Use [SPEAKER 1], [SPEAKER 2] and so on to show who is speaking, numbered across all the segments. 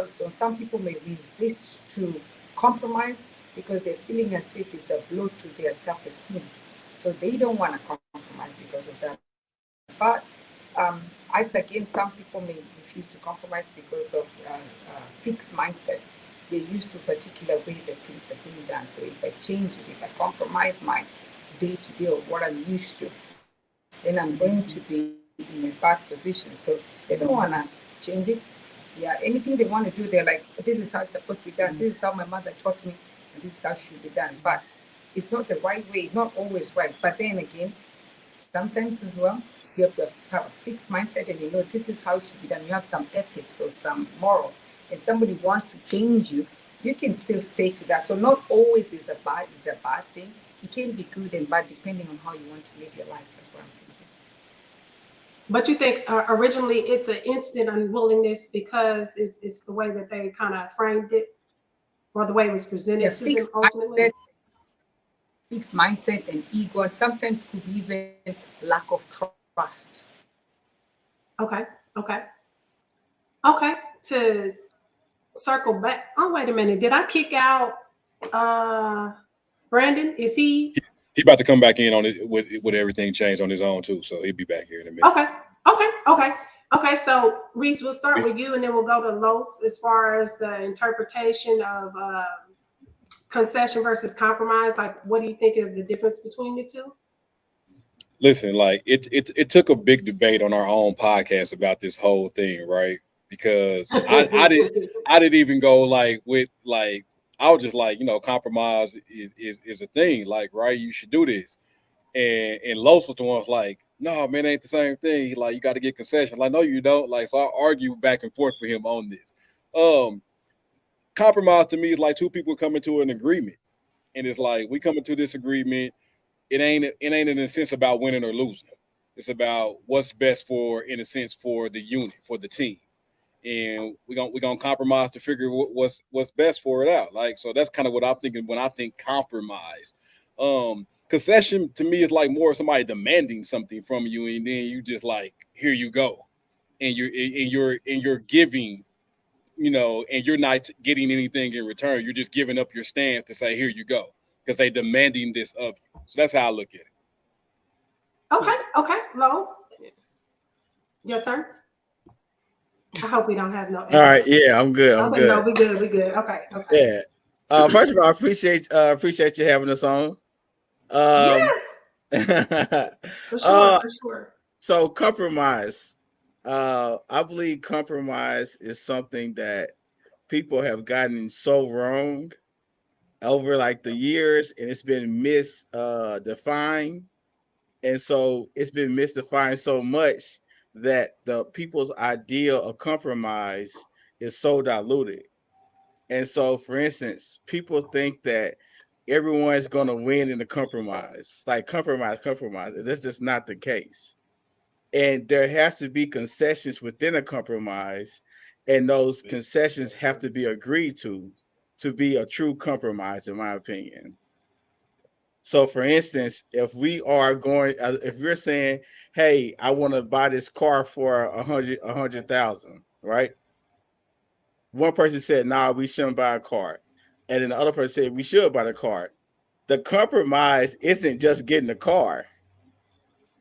[SPEAKER 1] So some people may resist to compromise because they're feeling as if it's a blow to their self-esteem. So they don't want to compromise because of that. But again, some people may refuse to compromise because of fixed mindset. They're used to a particular way that things are being done. So if I change it, if I compromise my day-to-day or what I'm used to, then I'm going to be in a bad position. So they don't want to change it. Yeah, anything they want to do, they're like, this is how it's supposed to be done. This is how my mother taught me, and this is how it should be done. But it's not the right way. It's not always right. But then again, sometimes as well, you have to have a fixed mindset and you know this is how it should be done. You have some ethics or some morals, and somebody wants to change you, you can still stay to that. So not always is a bad thing. It can be good and bad depending on how you want to live your life. That's what I'm thinking.
[SPEAKER 2] But you think originally it's an instant unwillingness because it's the way that they kind of framed it, or the way it was presented to them ultimately?
[SPEAKER 1] Fixed mindset and ego, and sometimes could be even lack of trust.
[SPEAKER 2] Okay. To circle back. Oh, wait a minute. Did I kick out Brandon? Is he?
[SPEAKER 3] He about to come back in on it with everything changed on his own too, so he'll be back here in a minute.
[SPEAKER 2] Okay. So Reese, we'll start with you, and then we'll go to Los as far as the interpretation of concession versus compromise. Like, what do you think is the difference between the two?
[SPEAKER 3] Listen, like it took a big debate on our own podcast about this whole thing, right? Because I didn't even go like with like I was just like, compromise is a thing, like, right? You should do this. And Los was the one like, no, man, it ain't the same thing. Like, you got to get concession. Like, no, you don't. Like, so I argue back and forth with him on this. Compromise to me is like two people coming to an agreement. And it's like we come into this agreement. It ain't in a sense about winning or losing. It's about what's best for, in a sense, for the unit, for the team. And we're gonna compromise to figure what's best for it out. Like, so that's kind of what I'm thinking when I think compromise. Concession to me is like more somebody demanding something from you, and then you just like, here you go, and you're giving, and you're not getting anything in return. You're just giving up your stance to say, here you go, because they're demanding this of you. So that's how I look at it.
[SPEAKER 2] Okay, Los, your turn. I hope we don't have no.
[SPEAKER 4] All right, yeah, I'm good. I'm good.
[SPEAKER 2] No, we good. Okay.
[SPEAKER 4] Yeah. First of all, I appreciate you having us on.
[SPEAKER 2] Yes. For sure.
[SPEAKER 4] So compromise. I believe compromise is something that people have gotten so wrong over like the years, and it's been misdefined. And so it's been misdefined so much that the people's idea of compromise is so diluted. And so, for instance, people think that everyone's going to win in the compromise. Like compromise. That's just not the case. And there has to be concessions within a compromise, and those concessions have to be agreed to be a true compromise, in my opinion. So, for instance, if we're saying, "Hey, I want to buy this car for 100,000," right? One person said, "Nah, we shouldn't buy a car," and then the other person said, "We should buy the car." The compromise isn't just getting a car.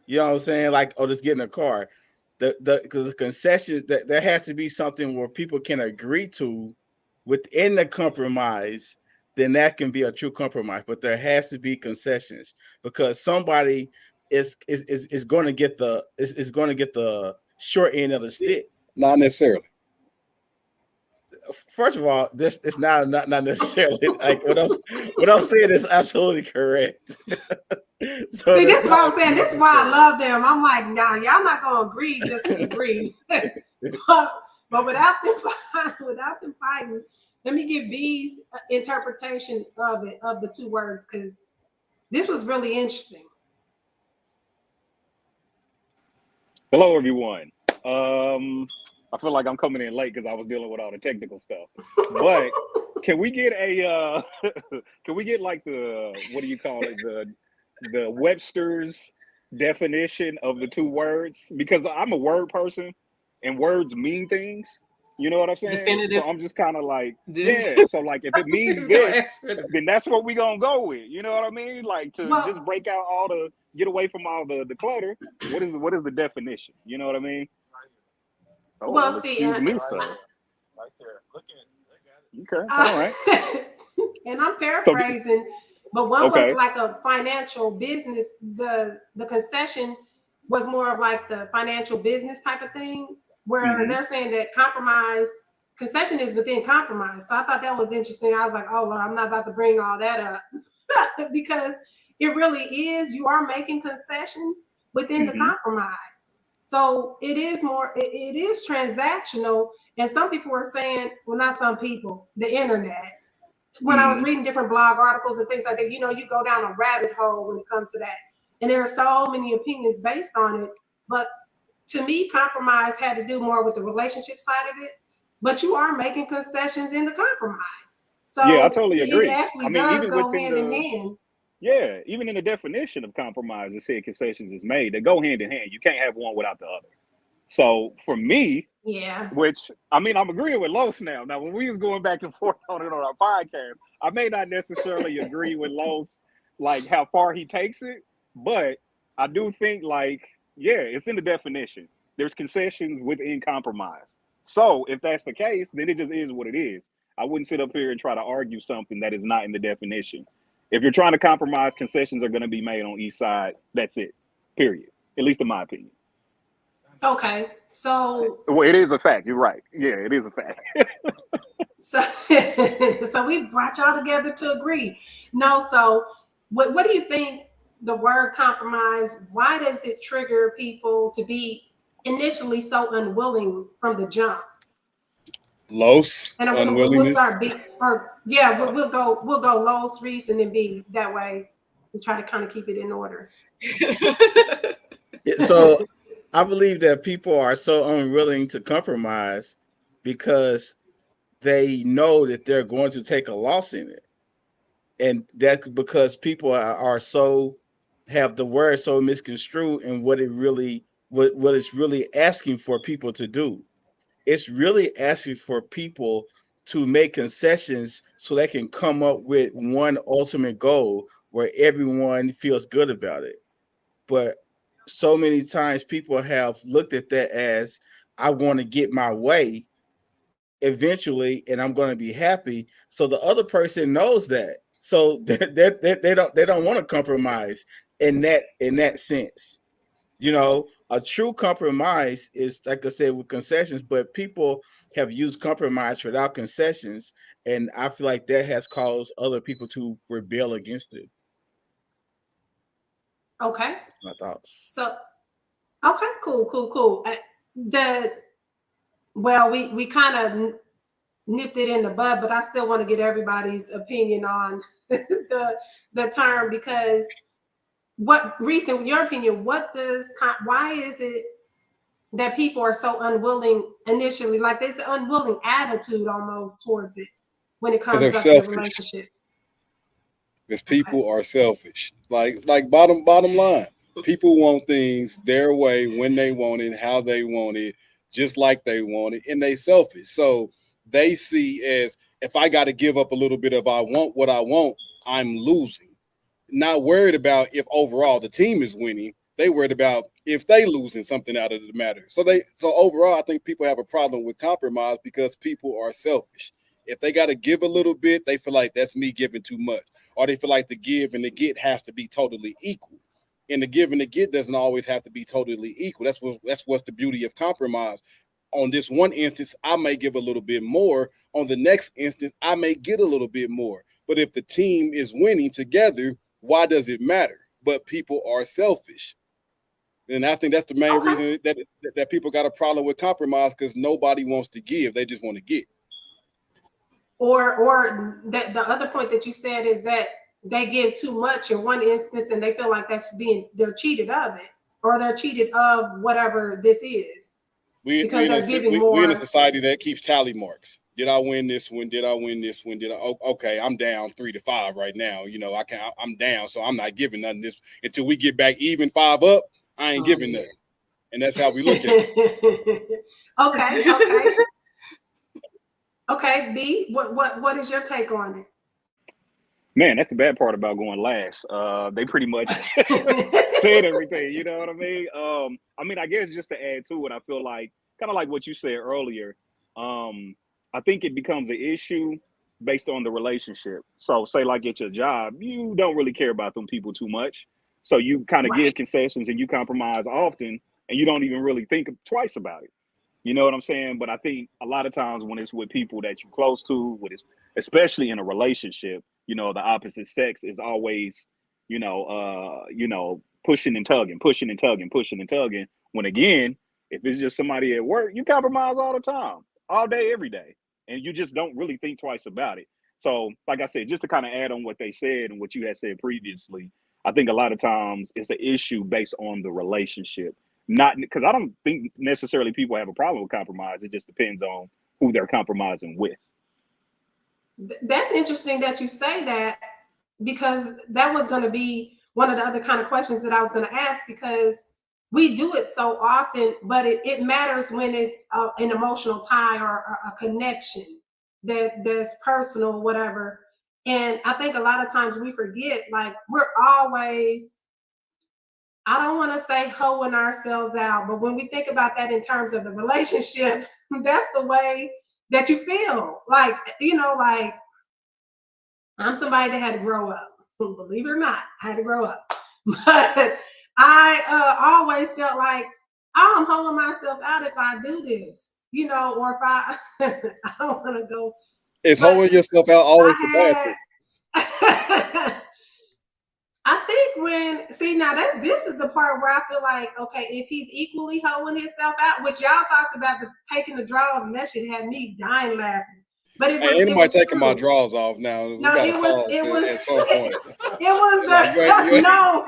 [SPEAKER 4] You know what I'm saying? Like, oh, just getting a car. The concession, that there has to be something where people can agree to within the compromise, then that can be a true compromise. But there has to be concessions, because somebody is going to get the short end of the stick.
[SPEAKER 3] Not necessarily.
[SPEAKER 4] First of all, this is not necessarily like what I'm saying is absolutely correct.
[SPEAKER 2] So see, this is what I'm saying. This is why I love them. I'm like, nah, y'all not gonna agree just to agree. but without them fighting, let me give B's interpretation of it, of the two words, because this was really interesting.
[SPEAKER 5] Hello, everyone. I feel like I'm coming in late because I was dealing with all the technical stuff. But can we get like the, what do you call it, the Webster's definition of the two words? Because I'm a word person and words mean things. You know what I'm saying?
[SPEAKER 6] Definitive.
[SPEAKER 5] So I'm just kind of like,
[SPEAKER 6] Just-
[SPEAKER 5] yeah. So like, if it means
[SPEAKER 2] Just gonna
[SPEAKER 5] this,
[SPEAKER 2] ask for the-
[SPEAKER 5] then that's what we gonna go with. You know what I mean? Like to
[SPEAKER 2] Well-
[SPEAKER 5] just break out all the, get away from all the clutter. What is the definition? You know what I mean? Oh,
[SPEAKER 2] Well, see,
[SPEAKER 5] excuse me, sir.
[SPEAKER 4] Right there. Look at it.
[SPEAKER 5] Okay, all right.
[SPEAKER 2] And I'm paraphrasing, but one
[SPEAKER 5] Okay.
[SPEAKER 2] was like a financial business. The concession was more of like the financial business type of thing, where
[SPEAKER 5] Mhm.
[SPEAKER 2] they're saying that concession is within compromise. So I thought that was interesting. I was like, oh, Lord, I'm not about to bring all that up because it really is. You are making concessions within the
[SPEAKER 5] Mhm.
[SPEAKER 2] compromise. So it is more, it is transactional. And some people were saying, well, not some people, the internet. When I was reading different blog articles and things like that, you know, you go down a rabbit hole when it comes to that. And there are so many opinions based on it. But to me, compromise had to do more with the relationship side of it. But you are making concessions in the compromise. So
[SPEAKER 5] Yeah, I totally agree.
[SPEAKER 2] It actually
[SPEAKER 5] I mean,
[SPEAKER 2] does
[SPEAKER 5] even
[SPEAKER 2] go
[SPEAKER 5] within
[SPEAKER 2] hand in
[SPEAKER 5] the-
[SPEAKER 2] hand.
[SPEAKER 5] Yeah, even in the definition of compromise, it said concessions is made. They go hand in hand. You can't have one without the other. So for me,
[SPEAKER 2] Yeah.
[SPEAKER 5] which I mean, I'm agreeing with Los now. Now, when we was going back and forth on it on our podcast, I may not necessarily agree with Los, like how far he takes it, but I do think like, yeah, it's in the definition. There's concessions within compromise. So if that's the case, then it just is what it is. I wouldn't sit up here and try to argue something that is not in the definition. If you're trying to compromise, concessions are going to be made on each side. That's it. Period. At least in my opinion.
[SPEAKER 2] Okay. So
[SPEAKER 5] Well, it is a fact. You're right. Yeah, it is a fact.
[SPEAKER 2] so we brought y'all together to agree. No, so what do you think the word compromise, why does it trigger people to be initially so unwilling from the jump?
[SPEAKER 3] Los,
[SPEAKER 2] And
[SPEAKER 3] unwillingness.
[SPEAKER 2] we'll start B, or yeah, we'll go Los, Reese, and then B. That way we try to kind of keep it in order.
[SPEAKER 4] So I believe that people are so unwilling to compromise because they know that they're going to take a loss in it. And that's because people are so, have the word so misconstrued in what it really, what it's really asking for people to do. It's really asking for people to make concessions so they can come up with one ultimate goal where everyone feels good about it. But so many times people have looked at that as, I want to get my way eventually and I'm going to be happy. So the other person knows that. So they don't want to compromise in that sense. You know, a true compromise is, like I said, with concessions, but people have used compromise without concessions. And I feel like that has caused other people to rebel against it.
[SPEAKER 2] Okay.
[SPEAKER 4] That's my thoughts.
[SPEAKER 2] So, okay, cool. We kind of nipped it in the bud, but I still want to get everybody's opinion on the term, because what, Reese, in your opinion, why is it that people are so unwilling initially, like there's an unwilling attitude almost towards it when it comes up to the relationship?
[SPEAKER 3] Because people are selfish. Like bottom line, people want things their way, when they want it, how they want it, just like they want it, and they selfish. So they see as, if I got to give up a little bit of I want what I want, I'm losing. Not worried about if overall the team is winning. They worried about if they losing something out of the matter. So overall, I think people have a problem with compromise because people are selfish. If they got to give a little bit, they feel like that's me giving too much. Or they feel like the give and the get has to be totally equal. And the give and the get doesn't always have to be totally equal. That's what's the beauty of compromise. On this one instance, I may give a little bit more. On the next instance, I may get a little bit more. But if the team is winning together, why does it matter? But people are selfish. And I think that's the main reason that people got a problem with compromise, because nobody wants to give. They just want to get.
[SPEAKER 2] Or that the other point that you said is that they give too much in one instance and they feel like they're cheated of it, or they're cheated of whatever this is.
[SPEAKER 3] We're in a society that keeps tally marks. Did I win this one? Did I win this one? Okay, I'm down 3-5 right now. You know, I'm down, so I'm not giving nothing this until we get back even 5 up. I ain't giving nothing. And that's how we look at it.
[SPEAKER 2] Okay. Okay, B, what is your take on it?
[SPEAKER 5] Man, that's the bad part about going last. They pretty much said everything. You know what I mean? I guess just to add to it, I feel like kind of like what you said earlier. I think it becomes an issue based on the relationship. So, say like at your job, you don't really care about them people too much, so you kind of
[SPEAKER 2] Right.
[SPEAKER 5] give concessions and you compromise often, and you don't even really think twice about it. You know what I'm saying? But I think a lot of times when it's with people that you're close to, especially in a relationship, the opposite sex is always, pushing and tugging, pushing and tugging, pushing and tugging. When again, if it's just somebody at work, you compromise all the time, all day, every day, and you just don't really think twice about it. So, like I said, just to kind of add on what they said and what you had said previously, I think a lot of times it's an issue based on the relationship. Not because I don't think necessarily people have a problem with compromise. It just depends on who they're compromising with.
[SPEAKER 2] That's interesting that you say that, because that was going to be one of the other kind of questions that I was going to ask, because we do it so often, but it matters when it's an emotional tie or a connection that's personal, whatever. And I think a lot of times we forget, like, we're always, I don't want to say hoeing ourselves out, but when we think about that in terms of the relationship, that's the way that you feel. Like, like, I'm somebody that had to grow up. Believe it or not, I had to grow up. But I always felt like I'm hoeing myself out if I do this, or if I don't want to go.
[SPEAKER 3] Is hoeing yourself out always the bad thing?
[SPEAKER 2] I think this is the part where I feel like, okay, if he's equally hoeing himself out, which y'all talked about taking the draws, and that shit had me dying laughing. But it was,
[SPEAKER 3] ain't nobody taking
[SPEAKER 2] true.
[SPEAKER 3] my drawers off now.
[SPEAKER 2] No, it was
[SPEAKER 3] at some point.
[SPEAKER 2] It was the no.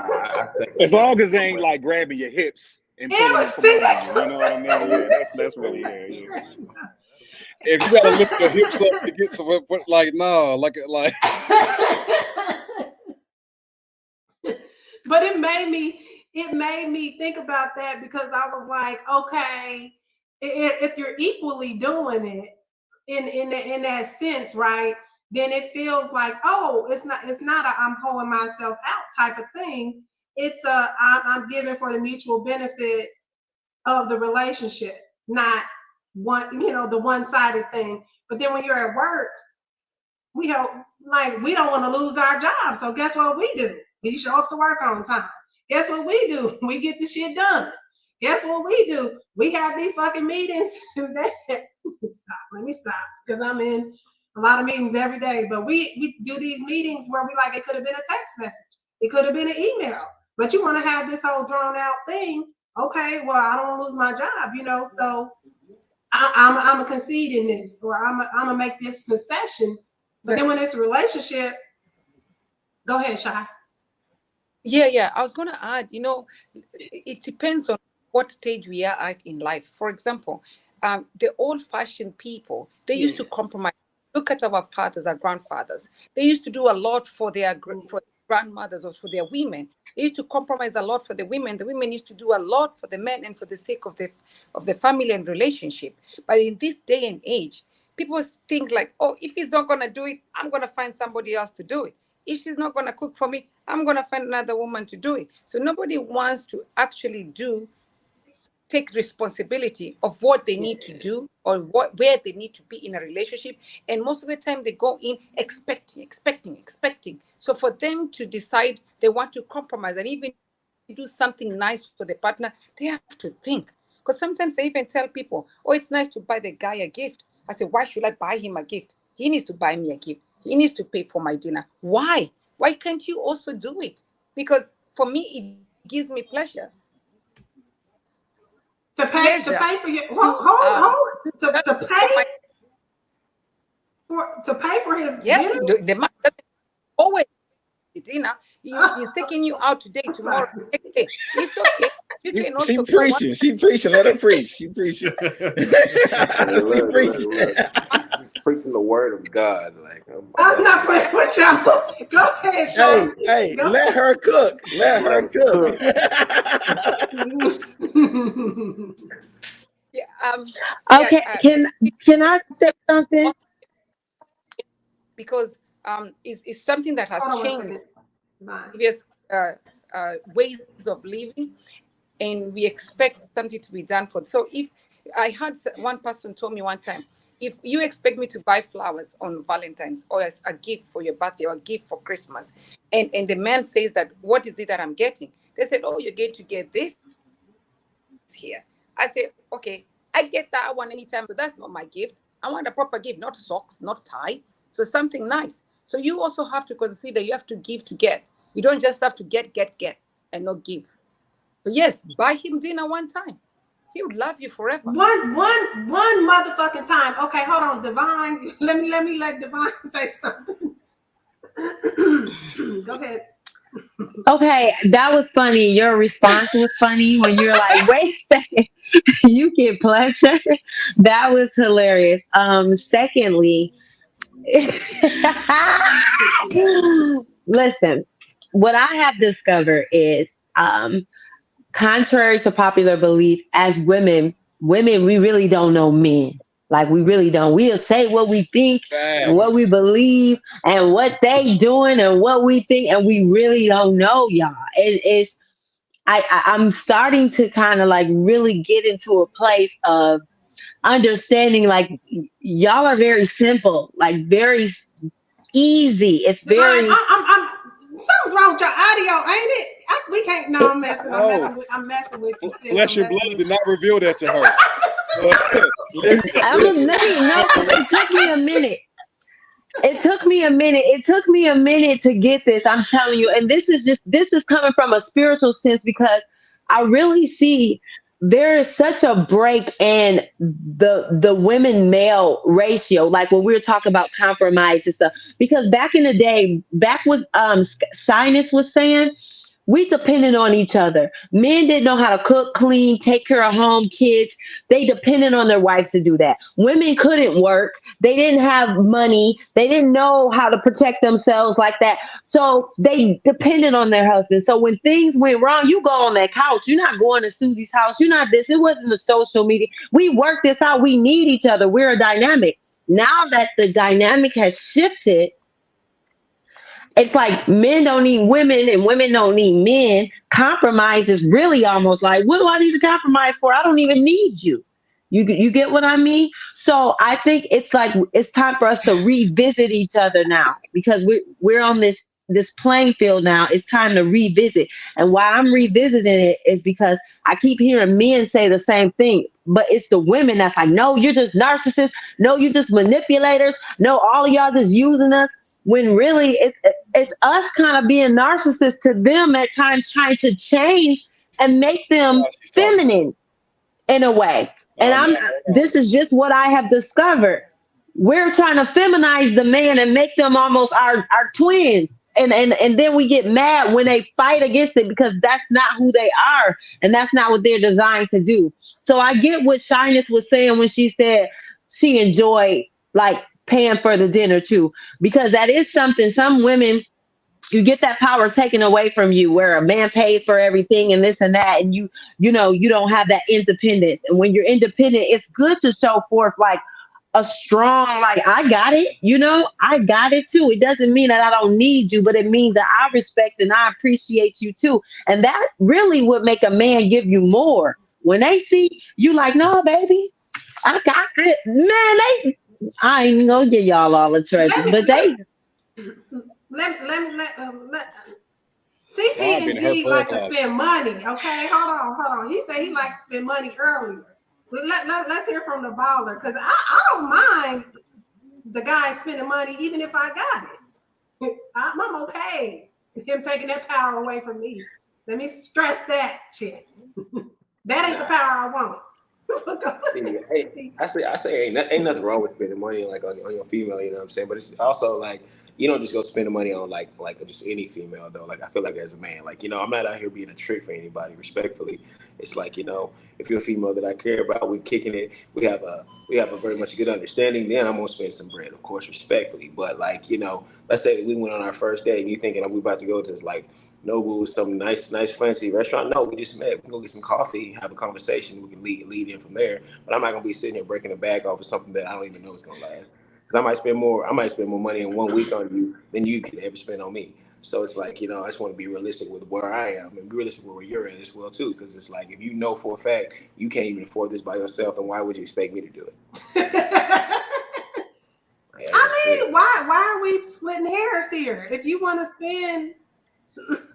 [SPEAKER 5] As long as they ain't like grabbing your hips and pulling you from under, you know what I mean? Yeah, that's really yeah.
[SPEAKER 3] If you gotta lift your hips up to get to it, like no, like.
[SPEAKER 2] But it made me think about that, because I was like, okay, if you're equally doing it in that sense, right, then it feels like, oh, it's not a I'm hoeing myself out type of thing. It's I'm giving for the mutual benefit of the relationship, not one, the one-sided thing. But then when you're at work, we don't want to lose our job. So guess what we do? We show up to work on time. Guess what we do? We get the shit done. Guess what we do? We have these fucking meetings. Let me stop, because I'm in a lot of meetings every day. But we do these meetings where it could have been a text message. It could have been an email. But you want to have this whole drawn out thing. Okay, well, I don't want to lose my job, so I'm a concede in this, or I'm a make this concession. But then when it's a relationship, go ahead, Shai.
[SPEAKER 1] Yeah. I was going to add, it depends on what stage we are at in life. For example, the old-fashioned people, they used to compromise. Look at our fathers, our grandfathers. They used to do a lot for their grandmothers or for their women. They used to compromise a lot for the women. The women used to do a lot for the men and for the sake of the family and relationship. But in this day and age, people think like, oh, if he's not going to do it, I'm going to find somebody else to do it. If she's not going to cook for me, I'm going to find another woman to do it. So nobody wants to actually take responsibility of what they need to do or where they need to be in a relationship. And most of the time they go in expecting. So for them to decide they want to compromise and even do something nice for the partner, they have to think. Because sometimes I even tell people, oh, it's nice to buy the guy a gift. I say, why should I buy him a gift? He needs to buy me a gift. He needs to pay for my dinner. Why? Why can't you also do it? Because for me, it gives me pleasure.
[SPEAKER 2] To pay for your to pay for his dinner?
[SPEAKER 1] The man doesn't always dinner. He's taking you out today, tomorrow, next day. It's okay. You can also
[SPEAKER 4] She preaching. Let her preach. She preaching. She preaching.
[SPEAKER 6] Preaching the word of God. Like
[SPEAKER 2] I'm not playing with y'all. Go ahead, Sean.
[SPEAKER 4] Hey, let her cook. Let her cook.
[SPEAKER 7] Okay, can I say something?
[SPEAKER 1] because it's something that has
[SPEAKER 2] Hold on one
[SPEAKER 1] changed
[SPEAKER 2] second.
[SPEAKER 1] previous ways of living, and we expect something to be done for. So if I had one person told me one time, if you expect me to buy flowers on Valentine's or as a gift for your birthday or a gift for Christmas, and the man says that, what is it that I'm getting? They said, oh, you're going to get this here. I say, okay, I get that one anytime. So that's not my gift. I want a proper gift, not socks, not tie. So something nice. So you also have to consider you have to give to get. You don't just have to get, and not give. So yes, buy him dinner one time. He would love you forever.
[SPEAKER 2] One motherfucking time. Okay, hold on, Divine. Let me let Divine say something. Go ahead.
[SPEAKER 7] Okay, that was funny. Your response was funny when you're like, wait a second, you get pleasure. That was hilarious. Secondly, listen, what I have discovered is contrary to popular belief, as women, we really don't know men. Like we really don't. We'll say what we think and what we
[SPEAKER 3] Facts.
[SPEAKER 7] believe and what they doing and what we think, and we really don't know, y'all. It's I'm starting to kind of like really get into a place of understanding like y'all are very simple, like very easy. It's
[SPEAKER 2] Divine,
[SPEAKER 7] very
[SPEAKER 2] something's wrong with your audio, ain't it? We can't. No, I'm messing.
[SPEAKER 3] Oh,
[SPEAKER 2] I'm messing with you, sis.
[SPEAKER 3] flesh
[SPEAKER 2] I'm
[SPEAKER 3] and
[SPEAKER 2] messing
[SPEAKER 3] blood
[SPEAKER 2] with
[SPEAKER 3] did
[SPEAKER 2] you.
[SPEAKER 3] not reveal that to her. Listen,
[SPEAKER 7] I was let me know because it took me a minute. It took me a minute. It took me a minute to get this. I'm telling you. And this is coming from a spiritual sense because I really see there is such a break in the women male ratio. Like when we were talking about compromise and stuff, because back in the day, back with Shyness was saying, we depended on each other. Men didn't know how to cook, clean, take care of home, kids. They depended on their wives to do that. Women couldn't work. They didn't have money. They didn't know how to protect themselves like that. So they depended on their husbands. So when things went wrong, you go on that couch. You're not going to Susie's house. You're not this. It wasn't the social media. We worked this out. We need each other. We're a dynamic. Now that the dynamic has shifted, it's like men don't need women and women don't need men. Compromise is really almost like, what do I need to compromise for? I don't even need you. You get what I mean? So I think it's like it's time for us to revisit each other now because we're on this playing field now. It's time to revisit. And why I'm revisiting it is because I keep hearing men say the same thing, but it's the women that's like, no, you're just narcissists. No, you're just manipulators. No, all of y'all just using us when really it's us kind of being narcissists to them at times trying to change and make them
[SPEAKER 3] she's talking.
[SPEAKER 7] feminine in a way. And
[SPEAKER 3] Oh man,
[SPEAKER 7] this is just what I have discovered. We're trying to feminize the man and make them almost our twins. And then we get mad when they fight against it because that's not who they are and that's not what they're designed to do. So I get what Shyness was saying when she said she enjoyed like paying for the dinner too, because that is something some women you get that power taken away from you where a man pays for everything and this and that and you know you don't have that independence, and when you're independent it's good to show forth like a strong like I got it, I got it too. It doesn't mean that I don't need you, but it means that I respect and I appreciate you too, and that really would make a man give you more when they see you like, no baby, I got it, man. I ain't gonna give y'all all the treasures, but they
[SPEAKER 2] let CP
[SPEAKER 3] Ron
[SPEAKER 2] and
[SPEAKER 3] been in her
[SPEAKER 2] G
[SPEAKER 3] prayer
[SPEAKER 2] like to
[SPEAKER 3] closet.
[SPEAKER 2] spend money. Okay, hold on. He said he likes to spend money earlier. But let's hear from the baller because I don't mind the guy spending money even if I got it. I'm okay. Him taking that power away from me. Let me stress that shit. That ain't the power I want.
[SPEAKER 6] Hey, I say ain't nothing wrong with spending money like on your female, you know what I'm saying? But it's also like you don't just go spend the money on like just any female though. Like I feel like as a man, like I'm not out here being a trick for anybody. Respectfully, it's like if you're a female that I care about, we kicking it. We have a very much good understanding. Then I'm gonna spend some bread, of course, respectfully. But like let's say that we went on our first date and you thinking we about to go to this like Nobu, some nice fancy restaurant. No, we just met. We can go get some coffee, have a conversation. We can lead in from there. But I'm not gonna be sitting here breaking a bag off of something that I don't even know is gonna last. Because I might spend more money in 1 week on you than you could ever spend on me. So it's like, you know, I just want to be realistic with where I am and be realistic with where you're at as well too. Because it's like, if you know for a fact you can't even afford this by yourself, then why would you expect me to do it?
[SPEAKER 2] I mean, why are we splitting hairs here? If you want to spend,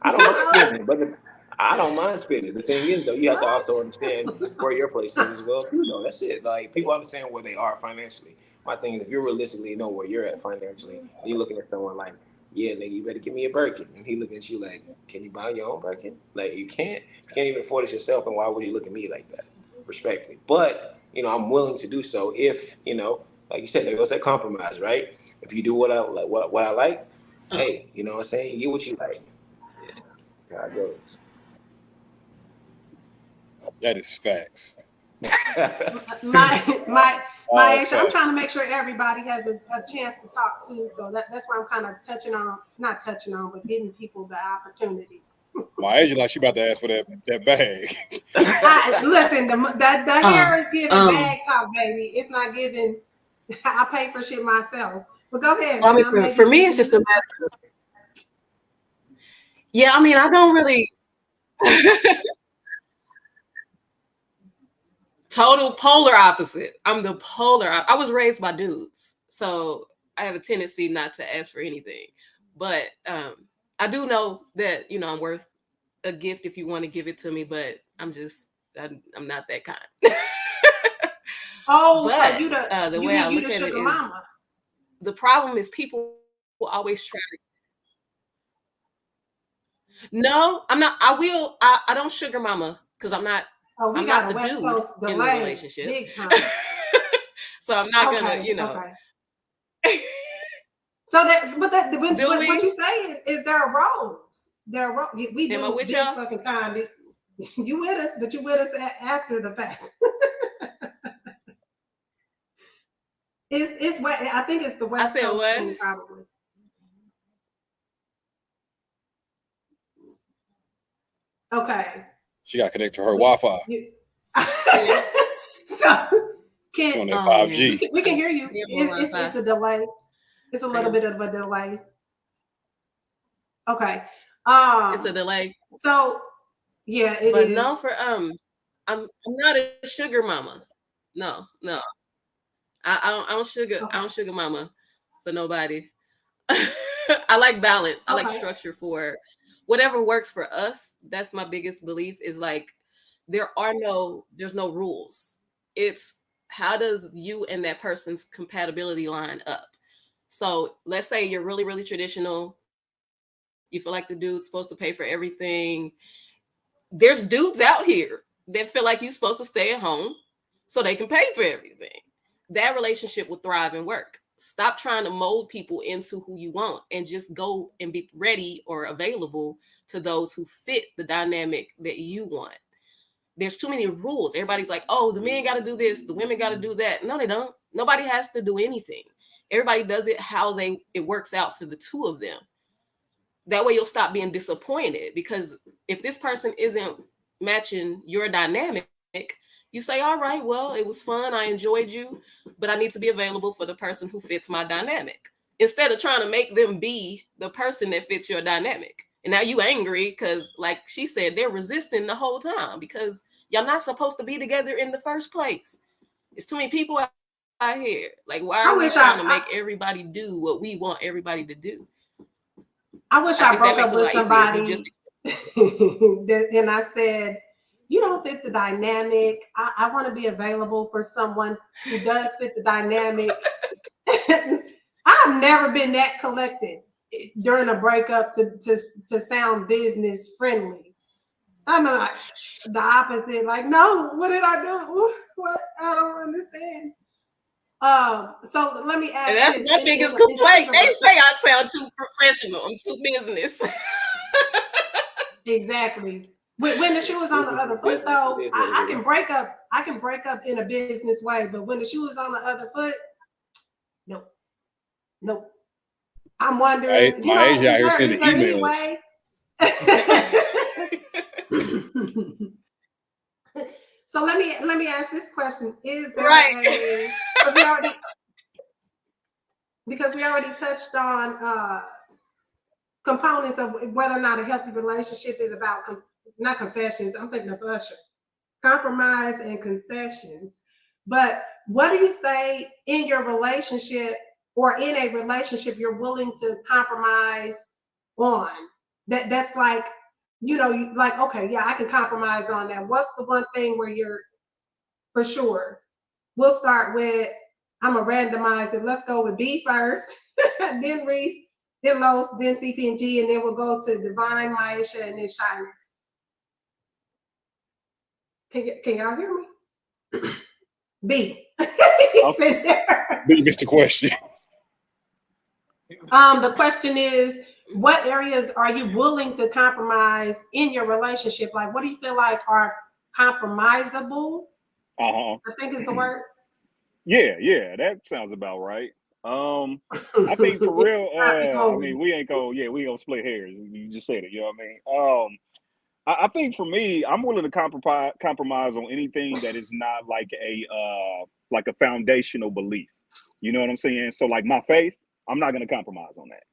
[SPEAKER 6] I don't mind spending, but I don't mind spending. The thing is, though, you have to also understand where your place is as well too. Though that's it. Like, people understand where they are financially. My thing is, if you realistically know where you're at financially, and you're looking at someone like, yeah, nigga, you better give me a Birkin, and he looking at you like, can you buy your own Birkin? Like, you can't even afford it yourself, and why would you look at me like that? Respectfully, but you know, I'm willing to do so if, you know, like you said, there goes that compromise, right? If you do what I like, what I like, hey, you know what I'm saying? You get what you like. Yeah, how it goes.
[SPEAKER 3] That is facts.
[SPEAKER 2] my issue, I'm trying to make sure everybody has a chance to talk too. So that's why I'm kind of not touching on, but giving people the opportunity.
[SPEAKER 3] My agent, like, she about to ask for that bag.
[SPEAKER 2] Listen, the hair is giving bag talk, baby. It's not giving. I pay for shit myself. But go ahead.
[SPEAKER 8] I mean, for me, it's just a matter of, yeah, I mean, I don't really total polar opposite. I'm the I was raised by dudes, so I have a tendency not to ask for anything. But I do know that, you know, I'm worth a gift if you want to give it to me, but I'm not that kind.
[SPEAKER 2] Oh,
[SPEAKER 8] but
[SPEAKER 2] so
[SPEAKER 8] the way I look at it is,
[SPEAKER 2] mama.
[SPEAKER 8] The problem is people will always try to. No, I'm not. I don't sugar mama because I'm not.
[SPEAKER 2] Oh,
[SPEAKER 8] I'm not the West dude Coast in the relationship.
[SPEAKER 2] Big time.
[SPEAKER 8] So I'm not gonna, you know.
[SPEAKER 2] Okay. So what you saying is there are roles. There are roles. We do
[SPEAKER 8] Am I with
[SPEAKER 2] big
[SPEAKER 8] y'all?
[SPEAKER 2] fucking time. You with us, but you with us after the fact. It's what I think it's the West Coast
[SPEAKER 8] what?
[SPEAKER 2] thing, probably. Okay.
[SPEAKER 3] She got connected to her Wi-Fi.
[SPEAKER 2] So
[SPEAKER 3] on that 5G.
[SPEAKER 2] We can hear you. It's a delay. It's a little bit of a delay. Okay.
[SPEAKER 8] It's a delay.
[SPEAKER 2] So yeah, it
[SPEAKER 8] but
[SPEAKER 2] is.
[SPEAKER 8] No, for I'm not a sugar mama. No. I don't sugar. Okay. I don't sugar mama for nobody. I like balance. I like structure for whatever works for us. That's my biggest belief is like there's no rules. It's how does you and that person's compatibility line up? So let's say you're really, really traditional. You feel like the dude's supposed to pay for everything. There's dudes out here that feel like you're supposed to stay at home so they can pay for everything. That relationship will thrive and work. Stop trying to mold people into who you want and just go and be ready or available to those who fit the dynamic that you want. There's too many rules. Everybody's like, oh, the men got to do this, the women got to do that. No, they don't. Nobody has to do anything. Everybody does it how it works out for the two of them. That way you'll stop being disappointed, because if this person isn't matching your dynamic, you say, all right, well, it was fun. I enjoyed you, but I need to be available for the person who fits my dynamic, instead of trying to make them be the person that fits your dynamic. And now you angry because, like she said, they're resisting the whole time because y'all not supposed to be together in the first place. It's too many people out here. Like, why are we trying to make everybody do what we want everybody to do?
[SPEAKER 2] I wish I broke up with somebody and I said, you don't fit the dynamic. I want to be available for someone who does fit the dynamic. I've never been that collected during a breakup to sound business friendly. I'm like the opposite. Like, no, what did I do? What? I don't understand. So let me ask.
[SPEAKER 8] And that's my biggest complaint. They say I sound too professional. I'm too business.
[SPEAKER 2] Exactly. When the shoe is on the other foot, though, I can break up. I can break up in a business way, but when the shoe is on the other foot, nope. I'm wondering.
[SPEAKER 3] My age out here sending emails.
[SPEAKER 2] So let me ask this question: is there a? because we already touched on components of whether or not a healthy relationship is about not confessions. I'm thinking of Usher, compromise and concessions. But what do you say in your relationship or in a relationship you're willing to compromise on? That's like, you know, like, okay, yeah, I can compromise on that. What's the one thing where you're for sure? We'll start with, I'm gonna randomize it. Let's go with B first, then Reese, then Los, then CP&G, and then we'll go to Divine, Maisha, and then Shyness. Can y'all hear me? B.
[SPEAKER 3] B missed the question.
[SPEAKER 2] The question is, what areas are you willing to compromise in your relationship? Like, what do you feel like are compromisable? I think is the word.
[SPEAKER 5] Yeah, that sounds about right. I think for real, I mean, we gonna split hairs. You just said it, you know what I mean? I think for me, I'm willing to compromise on anything that is not like a foundational belief. You know what I'm saying? So like my faith, I'm not gonna compromise on that.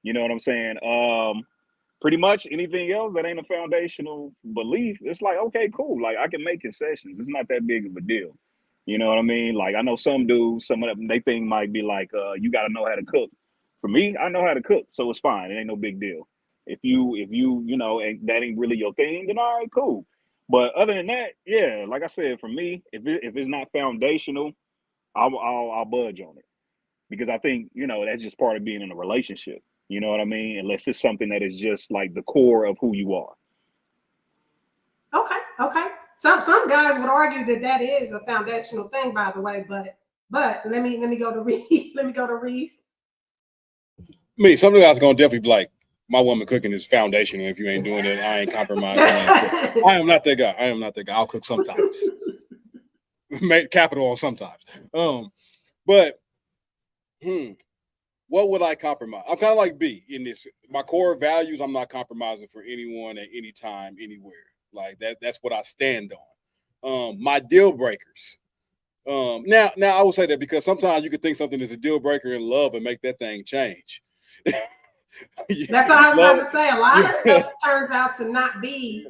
[SPEAKER 5] You know what I'm saying? Pretty much anything else that ain't a foundational belief, it's like, okay, cool. Like I can make concessions. It's not that big of a deal. You know what I mean? Like I know some dudes, some of them, they think might be like, you got to know how to cook. For me, I know how to cook, so it's fine. It ain't no big deal. If you know, and that ain't really your thing, then all right, cool. But other than that, yeah, like I said, for me, if it's not foundational, I'll budge on it, because I think, you know, that's just part of being in a relationship. You know what I mean? Unless it's something that is just like the core of who you are.
[SPEAKER 2] Okay. Some guys would argue that is a foundational thing, by the way. But let me go to Reese. Let me go to Reese.
[SPEAKER 3] Me, some of the guys gonna definitely be like, my woman cooking is foundational. If you ain't doing it, I ain't compromising. I am not that guy. I'll cook sometimes. Make capital on sometimes. But what would I compromise? I'm kind of like B in this. My core values, I'm not compromising for anyone at any time, anywhere. Like that's what I stand on. My deal breakers. Now I will say that because sometimes you can think something is a deal breaker in love and make that thing change.
[SPEAKER 2] That's what I was about to say. A lot of stuff turns out to not be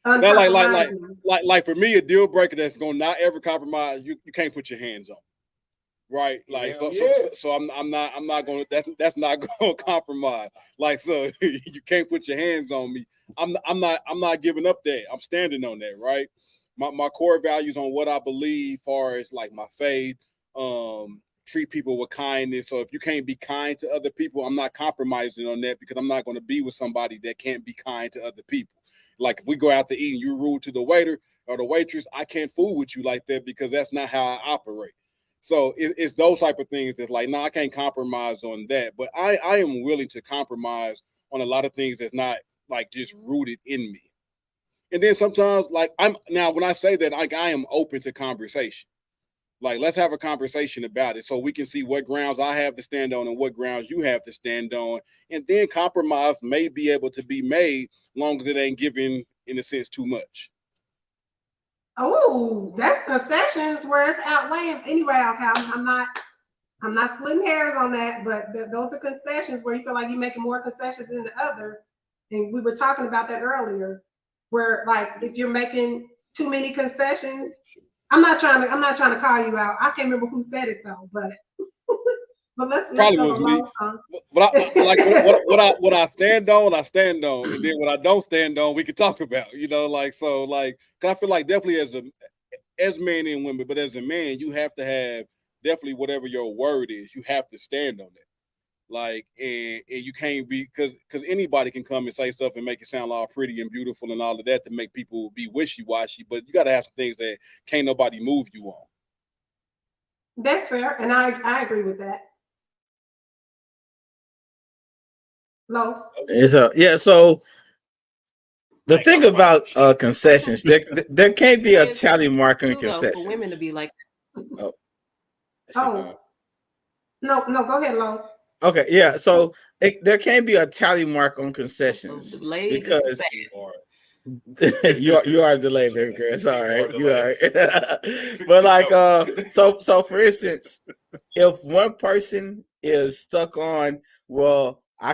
[SPEAKER 2] uncompromising.
[SPEAKER 3] Like for me, a deal breaker that's gonna not ever compromise, you can't put your hands on. Right, like so I'm not gonna that's not gonna compromise. Like so, you can't put your hands on me. I'm not giving up that. I'm standing on that. Right, my core values on what I believe, far as like my faith, treat people with kindness. So if you can't be kind to other people, I'm not compromising on that, because I'm not going to be with somebody that can't be kind to other people. Like if we go out to eat and you're rude to the waiter or the waitress, I can't fool with you like that, because that's not how I operate. So it's those type of things that's like, no, I can't compromise on that. But I am willing to compromise on a lot of things that's not like just rooted in me. And then sometimes, like when I say that, like I am open to conversation. Like let's have a conversation about it so we can see what grounds I have to stand on and what grounds you have to stand on. And then compromise may be able to be made, long as it ain't giving, in a sense, too much.
[SPEAKER 2] Oh, that's concessions where it's outweighing. Anyway, okay, I'm not splitting hairs on that, but those are concessions where you feel like you're making more concessions than the other. And we were talking about that earlier, where like if you're making too many concessions, I'm not trying to call you out. I can't remember who said it though, but let's
[SPEAKER 3] probably was me. But what I stand on, I stand on, and then what I don't stand on, we can talk about. You know, like so, like cause I feel like definitely as men and women, but as a man, you have to have definitely whatever your word is. You have to stand on it. Like and you can't be because anybody can come and say stuff and make it sound all pretty and beautiful and all of that to make people be wishy-washy. But you got to have some things that can't nobody move you on.
[SPEAKER 2] That's fair, and I agree with that. Los.
[SPEAKER 4] So the thing about concessions, there can't be a tally mark on concessions.
[SPEAKER 8] For women to be like,
[SPEAKER 2] no, go ahead, Los.
[SPEAKER 4] Okay, yeah. So there can't be a tally mark on concessions you are delayed, baby girl. It's all right. You are. But like, so for instance, if one person is stuck on, well, I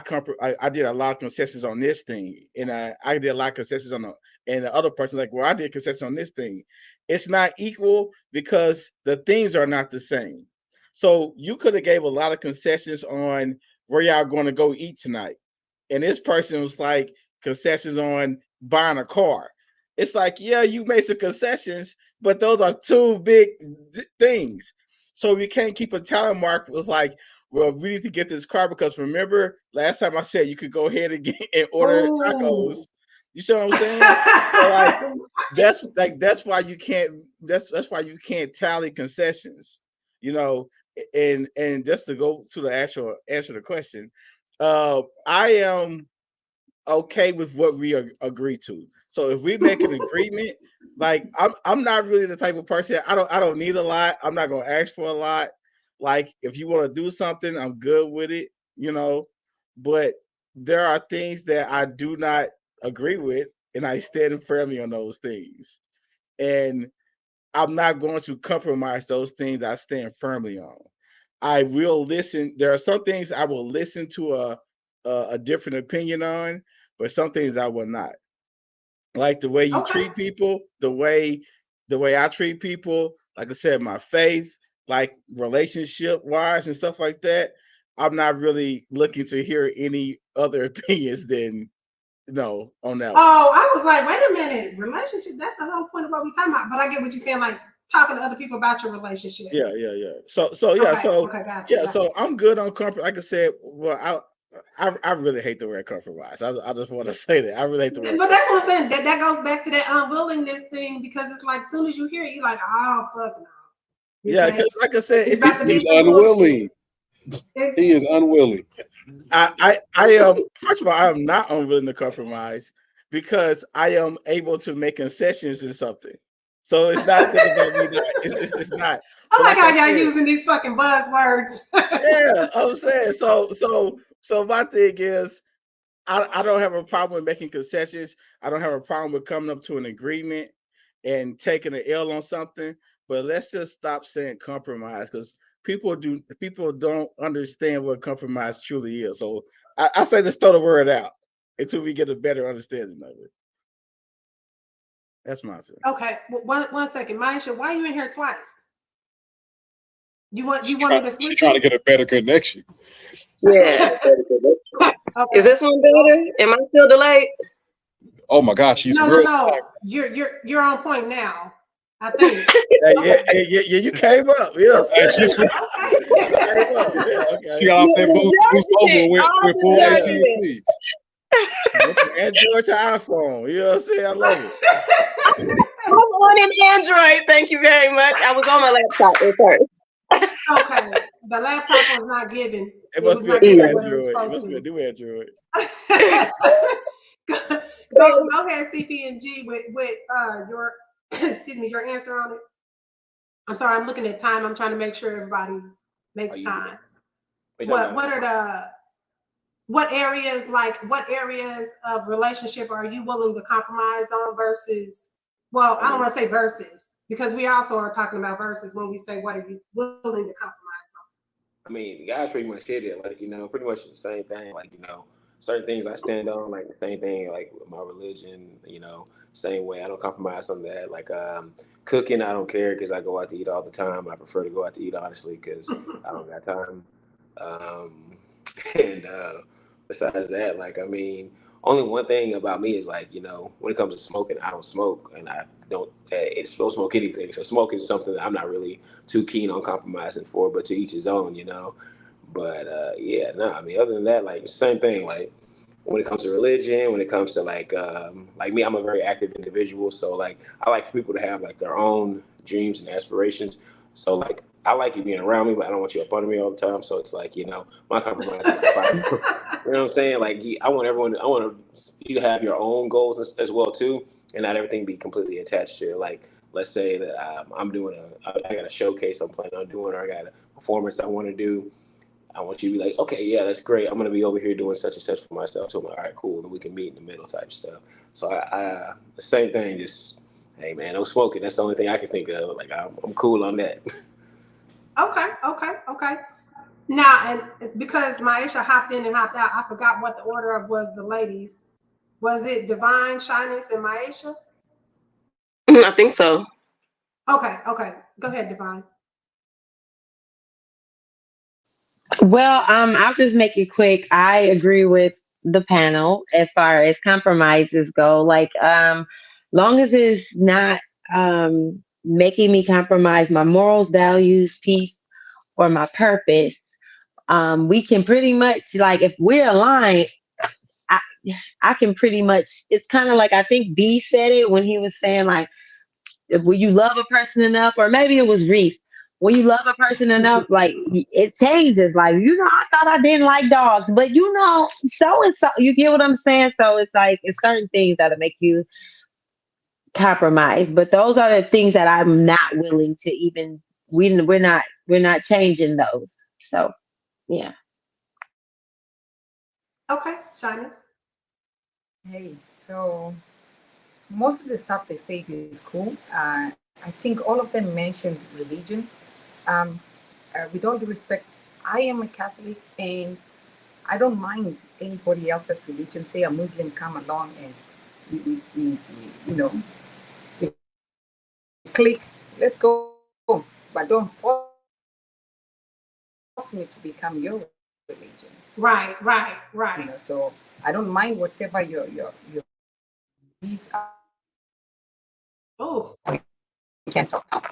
[SPEAKER 4] did a lot of concessions on this thing, and I did a lot of concessions on and the other person like, well, I did concessions on this thing. It's not equal because the things are not the same. So you could have gave a lot of concessions on where y'all going to go eat tonight, and this person was like concessions on buying a car. It's like, yeah, you made some concessions, but those are two big things. So we can't keep a tally mark. It was like, well, we need to get this car because remember last time I said you could go ahead and order tacos. You see what I'm saying? So like that's why you can't that's why you can't tally concessions. You know, and just to go to the actual answer the question, I am okay with what we agree to. So if we make an agreement, like I'm not really the type of person. I don't need a lot. I'm not gonna ask for a lot. Like if you want to do something, I'm good with it, you know. But there are things that I do not agree with, and I stand firmly on those things. And I'm not going to compromise those things I stand firmly on. I will listen. There are some things I will listen to a different opinion on, but some things I will not. Like the way you treat people, the way I treat people. Like I said, my faith, like relationship wise and stuff like that. I'm not really looking to hear any other opinions than on that one.
[SPEAKER 2] Oh, I was like, wait a minute, relationship. That's the whole point of what we're talking about. But I get what you're saying, like talking to other people about your relationship.
[SPEAKER 4] Yeah. So gotcha. So I'm good on compromise. Like I said, well, I really hate the word compromise. I just want to say that I really hate the word.
[SPEAKER 2] But that's what I'm saying. That goes back to that unwillingness thing because it's like as soon as you hear it, you're like, oh fuck no.
[SPEAKER 4] Yeah, because like I said,
[SPEAKER 3] he's unwilling. He is unwilling.
[SPEAKER 4] I am. First of all, I am not unwilling to compromise because I am able to make concessions in something. So it's not about me. It's not.
[SPEAKER 2] I like how y'all using these fucking buzzwords.
[SPEAKER 4] Yeah, I'm saying so. My thing is, I don't have a problem with making concessions. I don't have a problem with coming up to an agreement and taking an L on something. But let's just stop saying compromise because people don't understand what compromise truly is. So I say let's throw the word out until we get a better understanding of it. That's my feeling.
[SPEAKER 2] Okay, one second, Maisha, why are you in here twice? You want me to switch?
[SPEAKER 3] She's trying to get a better connection.
[SPEAKER 7] Yeah.
[SPEAKER 2] Okay.
[SPEAKER 7] Is this one better? Am I still delayed?
[SPEAKER 3] Oh my gosh, she's
[SPEAKER 2] no. You're on point now. I think.
[SPEAKER 4] Yeah, you came up. Yeah,
[SPEAKER 3] she got off that boost mobile with full AT&T.
[SPEAKER 4] From Android to iPhone. You know what I'm saying? I love it.
[SPEAKER 7] I'm on an Android. Thank you very much. I was on my laptop at first.
[SPEAKER 2] Okay, the laptop was not given.
[SPEAKER 4] It must be a new Android. It must be a new Android.
[SPEAKER 2] Go ahead, CP&G with your your answer on it. I'm sorry, I'm looking at time. I'm trying to make sure everybody makes time. What areas of relationship are you willing to compromise on versus? Well, I don't want to say versus because we also are talking about versus when we say what are you willing to compromise on.
[SPEAKER 6] I mean, the guys pretty much hit it, like, pretty much the same thing, like, certain things I stand on, like the same thing, like with my religion, same way. I don't compromise on that. Like cooking, I don't care because I go out to eat all the time. I prefer to go out to eat, honestly, because I don't got time. And besides that, like, I mean, only one thing about me is like, when it comes to smoking, I don't smoke and I don't smoke anything. So smoking is something that I'm not really too keen on compromising for, but to each his own, But I mean, other than that, like same thing. Like when it comes to religion, when it comes to like me, I'm a very active individual. So like I like for people to have like their own dreams and aspirations. So like I like you being around me, but I don't want you up under me all the time. So it's like, my compromise is like, you know what I'm saying? Like I want you to have your own goals as well too, and not everything be completely attached to it. Like let's say that I'm doing I got a showcase I'm planning on doing, or I got a performance I want to do. I want you to be like, okay, yeah, that's great. I'm going to be over here doing such and such for myself. So I'm like, all right, cool. And we can meet in the middle type stuff. So I the same thing, just, hey, man, no smoking. That's the only thing I can think of. Like, I'm cool on that.
[SPEAKER 2] Okay. Now, and because Maisha hopped in and hopped out, I forgot what the order was the ladies. Was it Divine, Shyness, and Maisha?
[SPEAKER 8] I think so.
[SPEAKER 2] Okay. Go ahead, Divine.
[SPEAKER 7] Well, I'll just make it quick. I agree with the panel as far as compromises go. Like, long as it's not making me compromise my morals, values, peace, or my purpose, we can pretty much, like, if we're aligned, I, I can pretty much. It's kind of like, I think B said it when he was saying, like, when you love a person enough, or maybe it was Reef. When you love a person enough, like, it changes. Like, I thought I didn't like dogs, but so and so. You get what I'm saying? So it's like, it's certain things that'll make you compromise. But those are the things that I'm not willing to even. We're not changing those. So yeah.
[SPEAKER 2] Okay, Shyness.
[SPEAKER 1] Hey, so most of the stuff they say is cool. I think all of them mentioned religion. Um, with all due respect, I am a Catholic and I don't mind anybody else's religion. Say a Muslim come along and we we click, let's go. But don't force me to become your religion.
[SPEAKER 2] Right.
[SPEAKER 1] So I don't mind whatever your beliefs are.
[SPEAKER 2] Oh,
[SPEAKER 1] We can't talk now.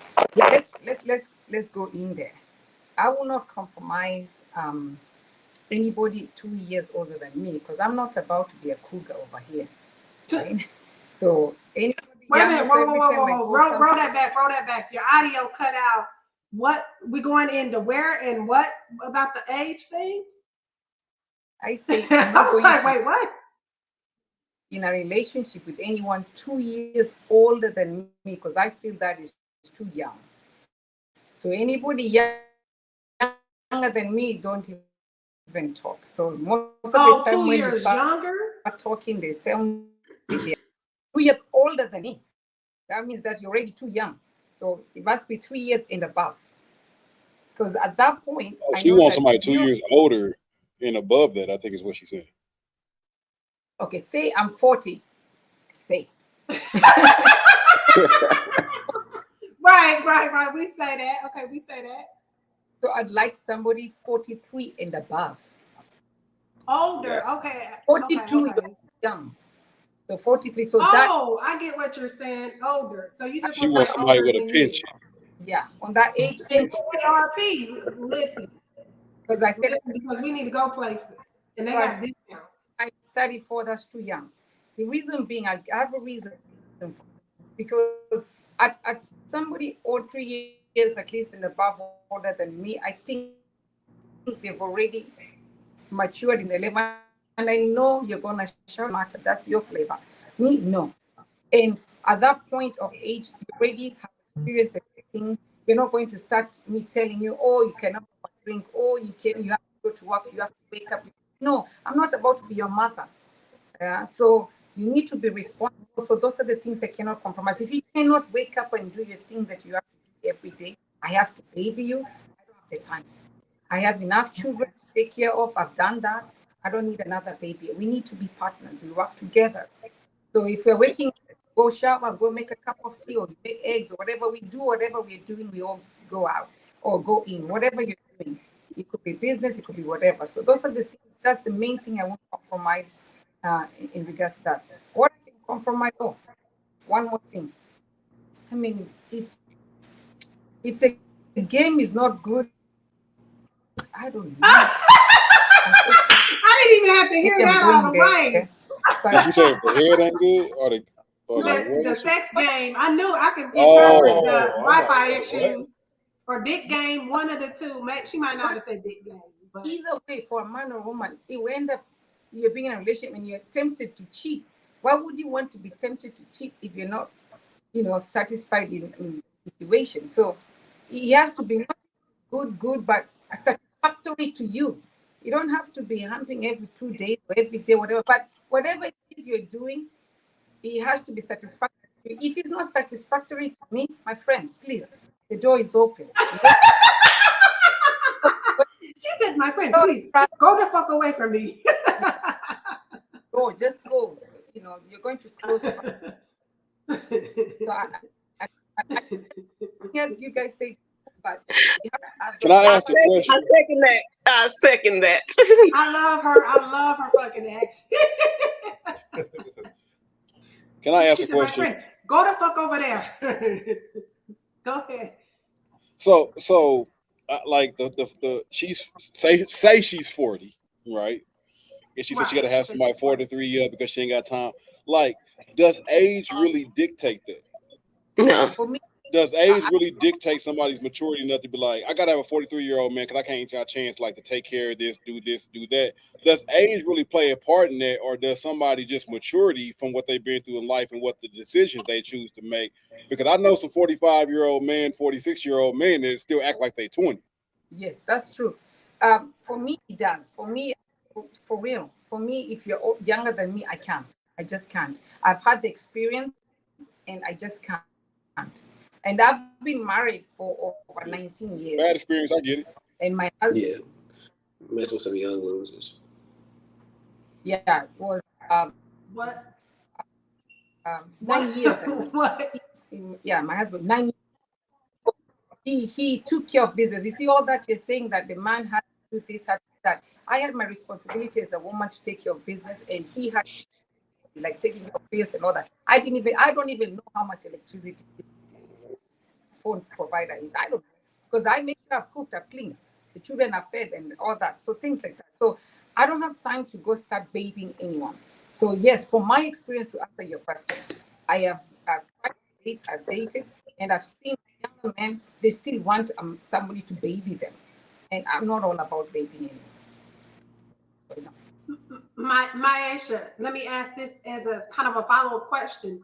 [SPEAKER 1] Let's go in there. I will not compromise anybody 2 years older than me because I'm not about to be a cougar over here. Right? So anybody.
[SPEAKER 2] Wait a minute. Whoa. Roll that back. Your audio cut out. What? We going into where and what about the age thing?
[SPEAKER 1] I say
[SPEAKER 2] I was like, wait, what?
[SPEAKER 1] In a relationship with anyone 2 years older than me because I feel that is too young. So anybody younger than me, don't even talk. So most of the time
[SPEAKER 2] 2
[SPEAKER 1] when
[SPEAKER 2] years
[SPEAKER 1] you start
[SPEAKER 2] younger?
[SPEAKER 1] talking, they tell me they're 2 years older than me. That means that you're already too young. So it must be 3 years and above. Because at that point,
[SPEAKER 3] she wants somebody 2 years older and above that, I think is what she said.
[SPEAKER 1] Okay, say I'm 40. Say.
[SPEAKER 2] Right. We say that. Okay, we say that.
[SPEAKER 1] So I'd like somebody 43 and above.
[SPEAKER 2] Older. Okay.
[SPEAKER 1] 42
[SPEAKER 2] okay.
[SPEAKER 1] is young. So 43. So
[SPEAKER 2] I get what you're saying. Older. So you just
[SPEAKER 3] she wants somebody with a pension.
[SPEAKER 1] Yeah, on that age.
[SPEAKER 2] RP. Listen.
[SPEAKER 1] Because I said
[SPEAKER 2] because we need to go places and they have discounts.
[SPEAKER 1] I'm 34. That's too young. The reason being, I have a reason, because at somebody or 3 years at least and above older than me, I think they've already matured in the level, and I know you're gonna show matter. That's your flavor. Me, no. And at that point of age, you already have experienced the things. You're not going to start me telling you, oh, you cannot drink, oh, you have to go to work, you have to wake up. No, I'm not about to be your mother. So you need to be responsible. So those are the things I cannot compromise. If you cannot wake up and do your thing that you have to do every day, I have to baby you. I don't have the time. I have enough children to take care of. I've done that. I don't need another baby. We need to be partners. We work together. So if we're waking up, go shower, go make a cup of tea or make eggs or whatever we do, whatever we're doing, we all go out or go in, whatever you're doing. It could be business, it could be whatever. So those are the things. That's the main thing I won't compromise in regards to that. What I can compromise? Oh, one more thing. I mean, if the game is not good, I don't know.
[SPEAKER 2] I didn't even have to hear that all the way.
[SPEAKER 3] Did you say if the head ain't good or
[SPEAKER 2] the sex game? I knew I could interpret the Wi-Fi issues or dick game. One of the two. She might not have said dick game. But
[SPEAKER 1] either way, for a man or woman, it will end up you're being in a relationship and you're tempted to cheat. Why would you want to be tempted to cheat if you're not, satisfied in the situation? So it has to be not good, but satisfied satisfactory to you. You don't have to be humping every 2 days or every day, whatever. But whatever it is you're doing, it has to be satisfactory. If it's not satisfactory to me, my friend, please, the door is open.
[SPEAKER 2] She said, my friend, please go the fuck away from me.
[SPEAKER 1] Go, just go. You know, you're going to close. So yes, you guys say, but
[SPEAKER 3] can I ask a question?
[SPEAKER 7] I second that.
[SPEAKER 2] I love her fucking ex.
[SPEAKER 3] Can I ask
[SPEAKER 2] She
[SPEAKER 3] a
[SPEAKER 2] said, my
[SPEAKER 3] question?
[SPEAKER 2] friend, go the fuck over there. Go ahead.
[SPEAKER 3] So like the she's say she's 40, right? And she said she got to have somebody 43 because she ain't got time. Like, does age really dictate that?
[SPEAKER 7] No.
[SPEAKER 1] for me,
[SPEAKER 3] Does age really dictate somebody's maturity enough to be like, I gotta have a 43-year-old man because I can't got a chance like to take care of this, do that? Does age really play a part in that, or does somebody just maturity from what they've been through in life and what the decisions they choose to make? Because I know some 45-year-old men, 46-year-old men that still act like they 20.
[SPEAKER 1] yes, that's true. For me, it does. For me, for real. For me, if you're younger than me, I can't. I just can't. I've had the experience, and I just can't. And I've been married for over 19 years.
[SPEAKER 3] Bad experience, I get it.
[SPEAKER 1] And my husband,
[SPEAKER 6] Yeah, mess with some young losers.
[SPEAKER 1] yeah, was
[SPEAKER 2] What?
[SPEAKER 1] 9 years.
[SPEAKER 2] What?
[SPEAKER 1] Yeah, my husband 9 years. He took care of business. You see all that you're saying that the man had to do this, had to do that. I had my responsibility as a woman to take care of business, and he had like taking care of bills and all that. I don't even know how much electricity phone provider is. I don't know, because I make sure I've cooked, I've cleaned, the children are fed and all that. So things like that. So I don't have time to go start babying anyone. So yes, from my experience, to answer your question, I've dated, and I've seen young men, they still want somebody to baby them. And I'm not all about babying anymore. So, no.
[SPEAKER 2] My Aisha, let me ask this as a kind of a follow-up question.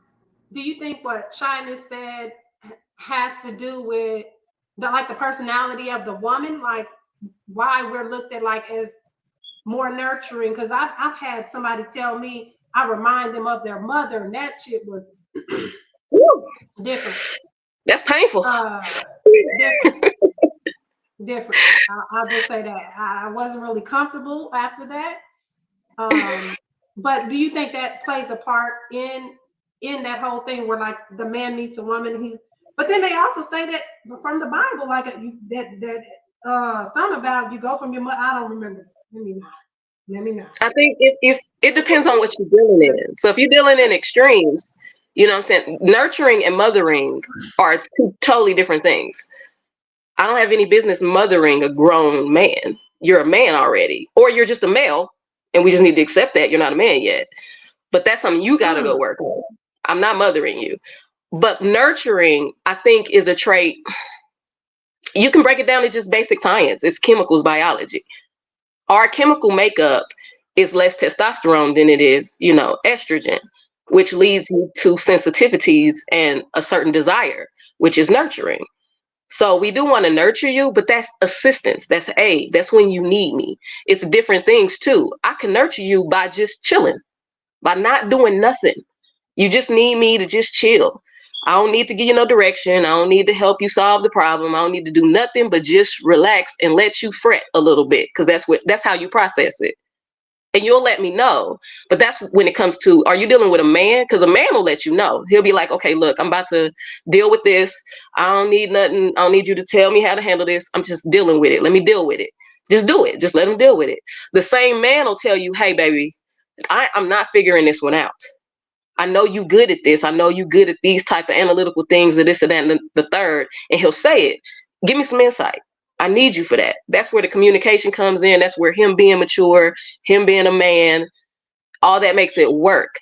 [SPEAKER 2] Do you think what Shyness said has to do with the personality of the woman, like why we're looked at like as more nurturing? Because I've had somebody tell me I remind them of their mother, and that shit was different.
[SPEAKER 7] That's painful.
[SPEAKER 2] Different. I'll just say that I wasn't really comfortable after that. But do you think that plays a part in that whole thing where like the man meets a woman? But then they also say that from the Bible, like something about you go from your mother. I don't remember. Let me not.
[SPEAKER 7] I think if it depends on what you're dealing in. So if you're dealing in extremes, you know what I'm saying? Nurturing and mothering are two totally different things. I don't have any business mothering a grown man. You're a man already, or you're just a male, and we just need to accept that you're not a man yet. But that's something you got to go work on. I'm not mothering you. But nurturing, I think, is a trait. You can break it down to just basic science. It's chemicals, biology. Our chemical makeup is less testosterone than it is, estrogen, which leads you to sensitivities and a certain desire, which is nurturing. So we do want to nurture you, but that's assistance. That's aid. That's when you need me. It's different things too. I can nurture you by just chilling, by not doing nothing. You just need me to just chill. I don't need to give you no direction. I don't need to help you solve the problem. I don't need to do nothing but just relax and let you fret a little bit, because that's how you process it. And you'll let me know. But that's when it comes to, are you dealing with a man? Because a man will let you know. He'll be like, okay, look, I'm about to deal with this. I don't need nothing. I don't need you to tell me how to handle this. I'm just dealing with it. Let me deal with it. Just do it. Just let him deal with it. The same man will tell you, hey, baby, I'm not figuring this one out. I know you good at this. I know you good at these type of analytical things, or this and that and the third. And he'll say it. Give me some insight. I need you for that. That's where the communication comes in. That's where him being mature, him being a man, all that makes it work.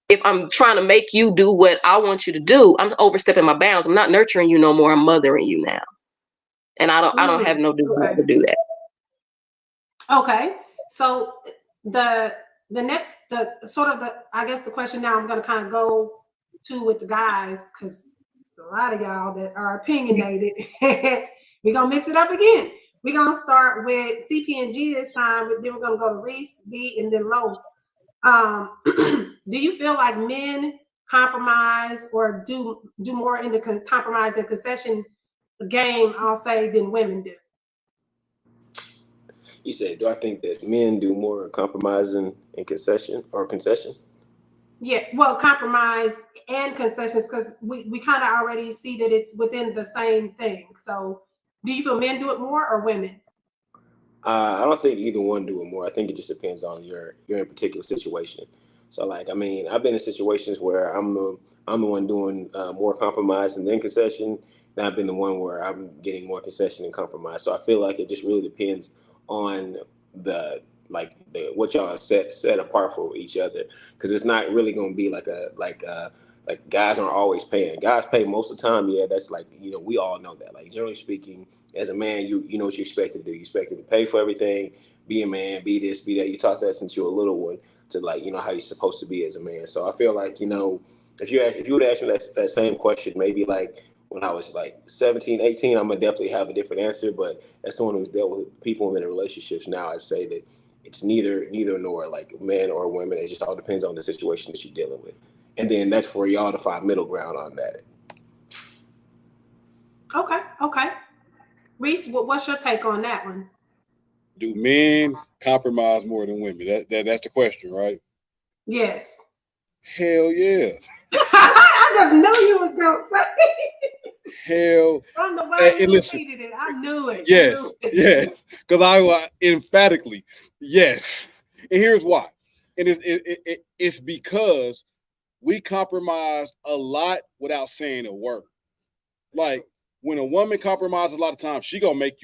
[SPEAKER 7] If I'm trying to make you do what I want you to do, I'm overstepping my bounds. I'm not nurturing you no more. I'm mothering you now. And I don't have no desire to do that.
[SPEAKER 2] Okay. So the question now I'm going to kind of go to with the guys, because it's a lot of y'all that are opinionated. We're going to mix it up again. We're gonna start with CP&G this time, but then we're gonna go to Reese, B, and then Los. Do you feel like men compromise or do more in the compromise and concession game, I'll say, than women do?
[SPEAKER 6] You said, do I think that men do more compromising and concession?
[SPEAKER 2] Yeah, well, compromise and concessions, because we kind of already see that it's within the same thing. So do you feel men do it more or women?
[SPEAKER 6] I don't think either one do it more. I think it just depends on your in particular situation. So like, I mean, I've been in situations where I'm the one doing more compromise and then concession. Then I've been the one where I'm getting more concession and compromise. So I feel like it just really depends on the what y'all set apart for each other, because it's not really going to be like guys aren't always paying. Guys pay most of the time. Yeah, that's like, we all know that. Like, generally speaking, as a man, you know what you expect to do. You expect to pay for everything, be a man, be this, be that. You taught that since you were a little one to how you're supposed to be as a man. So I feel like, if you would ask me that same question, maybe like when I was like 17, 18, I'm gonna definitely have a different answer. But as someone who's dealt with people in relationships now, I'd say that it's neither nor, like men or women. It just all depends on the situation that you're dealing with. And then that's for y'all to find middle ground on that.
[SPEAKER 2] Okay. Reese, what's your take on that one?
[SPEAKER 3] Do men compromise more than women? That's the question, right?
[SPEAKER 2] Yes.
[SPEAKER 3] Hell yeah.
[SPEAKER 2] I just knew you was gonna say.
[SPEAKER 3] Hell.
[SPEAKER 2] From the way you repeated it, I knew it.
[SPEAKER 3] Yes. Because I emphatically, yes. And here's why. And it's because we compromise a lot without saying a word. Like, when a woman compromises, a lot of times she gonna make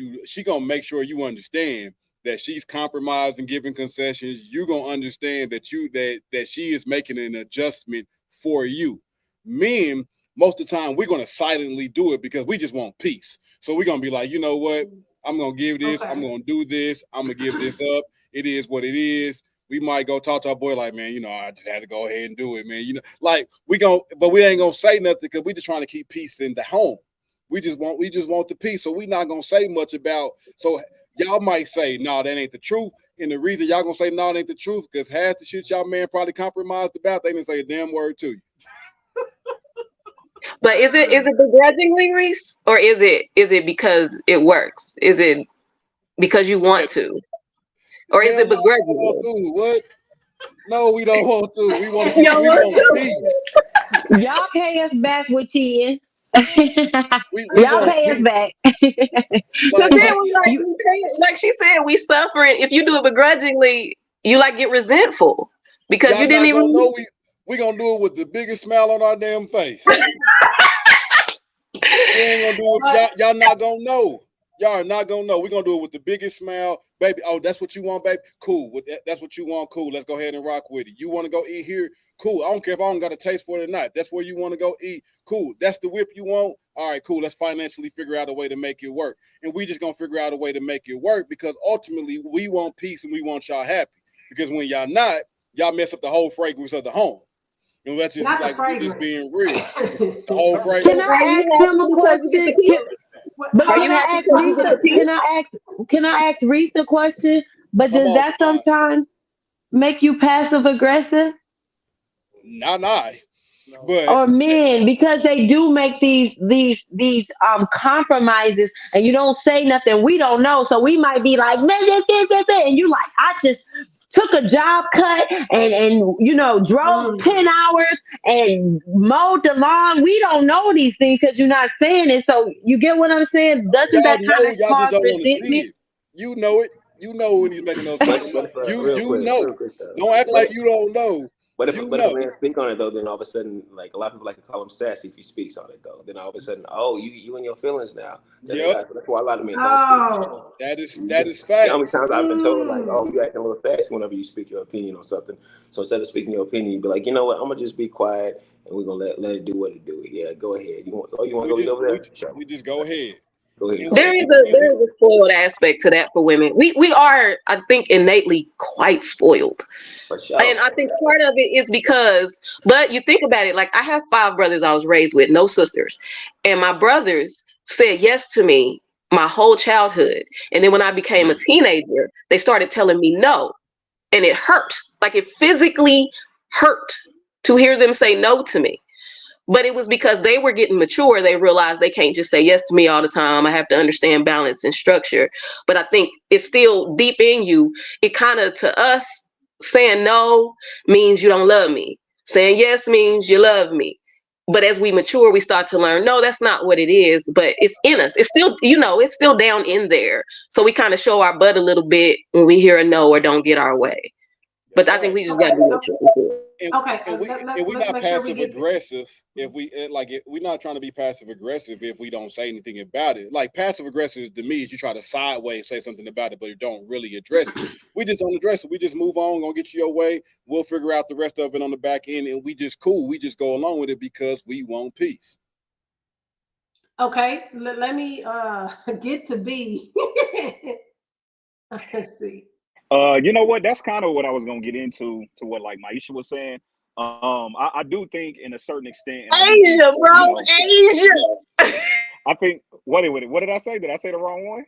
[SPEAKER 3] sure you understand that she's compromising, giving concessions. You're gonna understand that she is making an adjustment for you. Men, most of the time, we're gonna silently do it because we just want peace. So we're gonna be like, you know what? I'm gonna give this, I'm gonna do this, I'm gonna give this up. It is what it is. We might go talk to our boy like, man, I just had to go ahead and do it, man. Like but we ain't gonna say nothing because we just trying to keep peace in the home. We just want the peace. So we not gonna say much about. So y'all might say, no, that ain't the truth. And the reason y'all gonna say no, that ain't the truth, because half the shit y'all man probably compromised about, they didn't say a damn word to you.
[SPEAKER 9] But is it begrudgingly, Reese, or is it because it works? Is it because you want to, or is it begrudgingly?
[SPEAKER 3] What? No, we don't want to. We want to peace.
[SPEAKER 7] Y'all pay us back with cheating. Y'all pay us back.
[SPEAKER 9] But then like she said, we suffering. If you do it begrudgingly, you get resentful because
[SPEAKER 3] y'all
[SPEAKER 9] you didn't even
[SPEAKER 3] know we gonna do it with the biggest smile on our damn face. We ain't gonna do it. Y'all not gonna know. Y'all are not gonna know. We're gonna do it with the biggest smile, baby. Oh, that's what you want, baby. Cool. That's what you want. Cool. Let's go ahead and rock with it. You want to go eat here? Cool. I don't care if I don't got a taste for it or not. That's where you want to go eat. Cool. That's the whip you want. All right, cool. Let's financially figure out a way to make it work. And we just gonna figure out a way to make it work, because ultimately we want peace and we want y'all happy. Because when y'all not, y'all mess up the whole fragrance of the home. That's just
[SPEAKER 2] not
[SPEAKER 3] like we're just being real. The whole fragrance.
[SPEAKER 7] Can I ask him a question? Can I ask Reese a question? But does that sometimes make you passive aggressive?
[SPEAKER 3] Not I. But
[SPEAKER 7] or men, because they do make these compromises, and you don't say nothing. We don't know, so we might be like, man, and you like, I just took a job cut and drove 10 hours and mowed the lawn. We don't know these things because you're not saying it. So you get what I'm saying? Doesn't that kind of cause resentment?
[SPEAKER 3] You know it. You know when he's making those comments. You know. Don't act like you don't know.
[SPEAKER 6] But if a man speak on it though, then all of a sudden, like a lot of people like to call him sassy if he speaks on it though. Then all of a sudden, you in your feelings now. That's why a lot of men don't speak.
[SPEAKER 3] That is fact.
[SPEAKER 6] How many times I've been told like, oh, you acting a little sassy whenever you speak your opinion on something. So instead of speaking your opinion, you be like, you know what, I'm gonna just be quiet and we're gonna let it do what it do. Yeah, go ahead. You want to go eat over there? Sure.
[SPEAKER 3] We just go ahead.
[SPEAKER 9] There is a spoiled aspect to that for women. We are, I think, innately quite spoiled. Sure. And I think part of it is because, but you think about it, like I have 5 brothers I was raised with, no sisters. And my brothers said yes to me my whole childhood. And then when I became a teenager, they started telling me no. And it hurt. Like it physically hurt to hear them say no to me. But it was because they were getting mature. They realized they can't just say yes to me all the time. I have to understand balance and structure. But I think it's still deep in you. It kind of, to us, saying no means you don't love me. Saying yes means you love me. But as we mature, we start to learn, no, that's not what it is. But it's in us. It's still, it's still down in there. So we kind of show our butt a little bit when we hear a no or don't get our way. But I think we just got to be mature.
[SPEAKER 3] We're not passive aggressive if we we're not trying to be passive aggressive if we don't say anything about it. Like passive aggressive to me is you try to sideways say something about it, but you don't really address it. We just don't address it. We just move on, gonna get you your way. We'll figure out the rest of it on the back end, and we just cool. We just go along with it because we want peace.
[SPEAKER 2] Okay, let me get to B. Let's see.
[SPEAKER 5] You know what? That's kind of what I was gonna get into to what like Maisha was saying. I do think in a certain extent.
[SPEAKER 9] Asia, bro, Asia.
[SPEAKER 5] I think what did I say? Did I say the wrong one?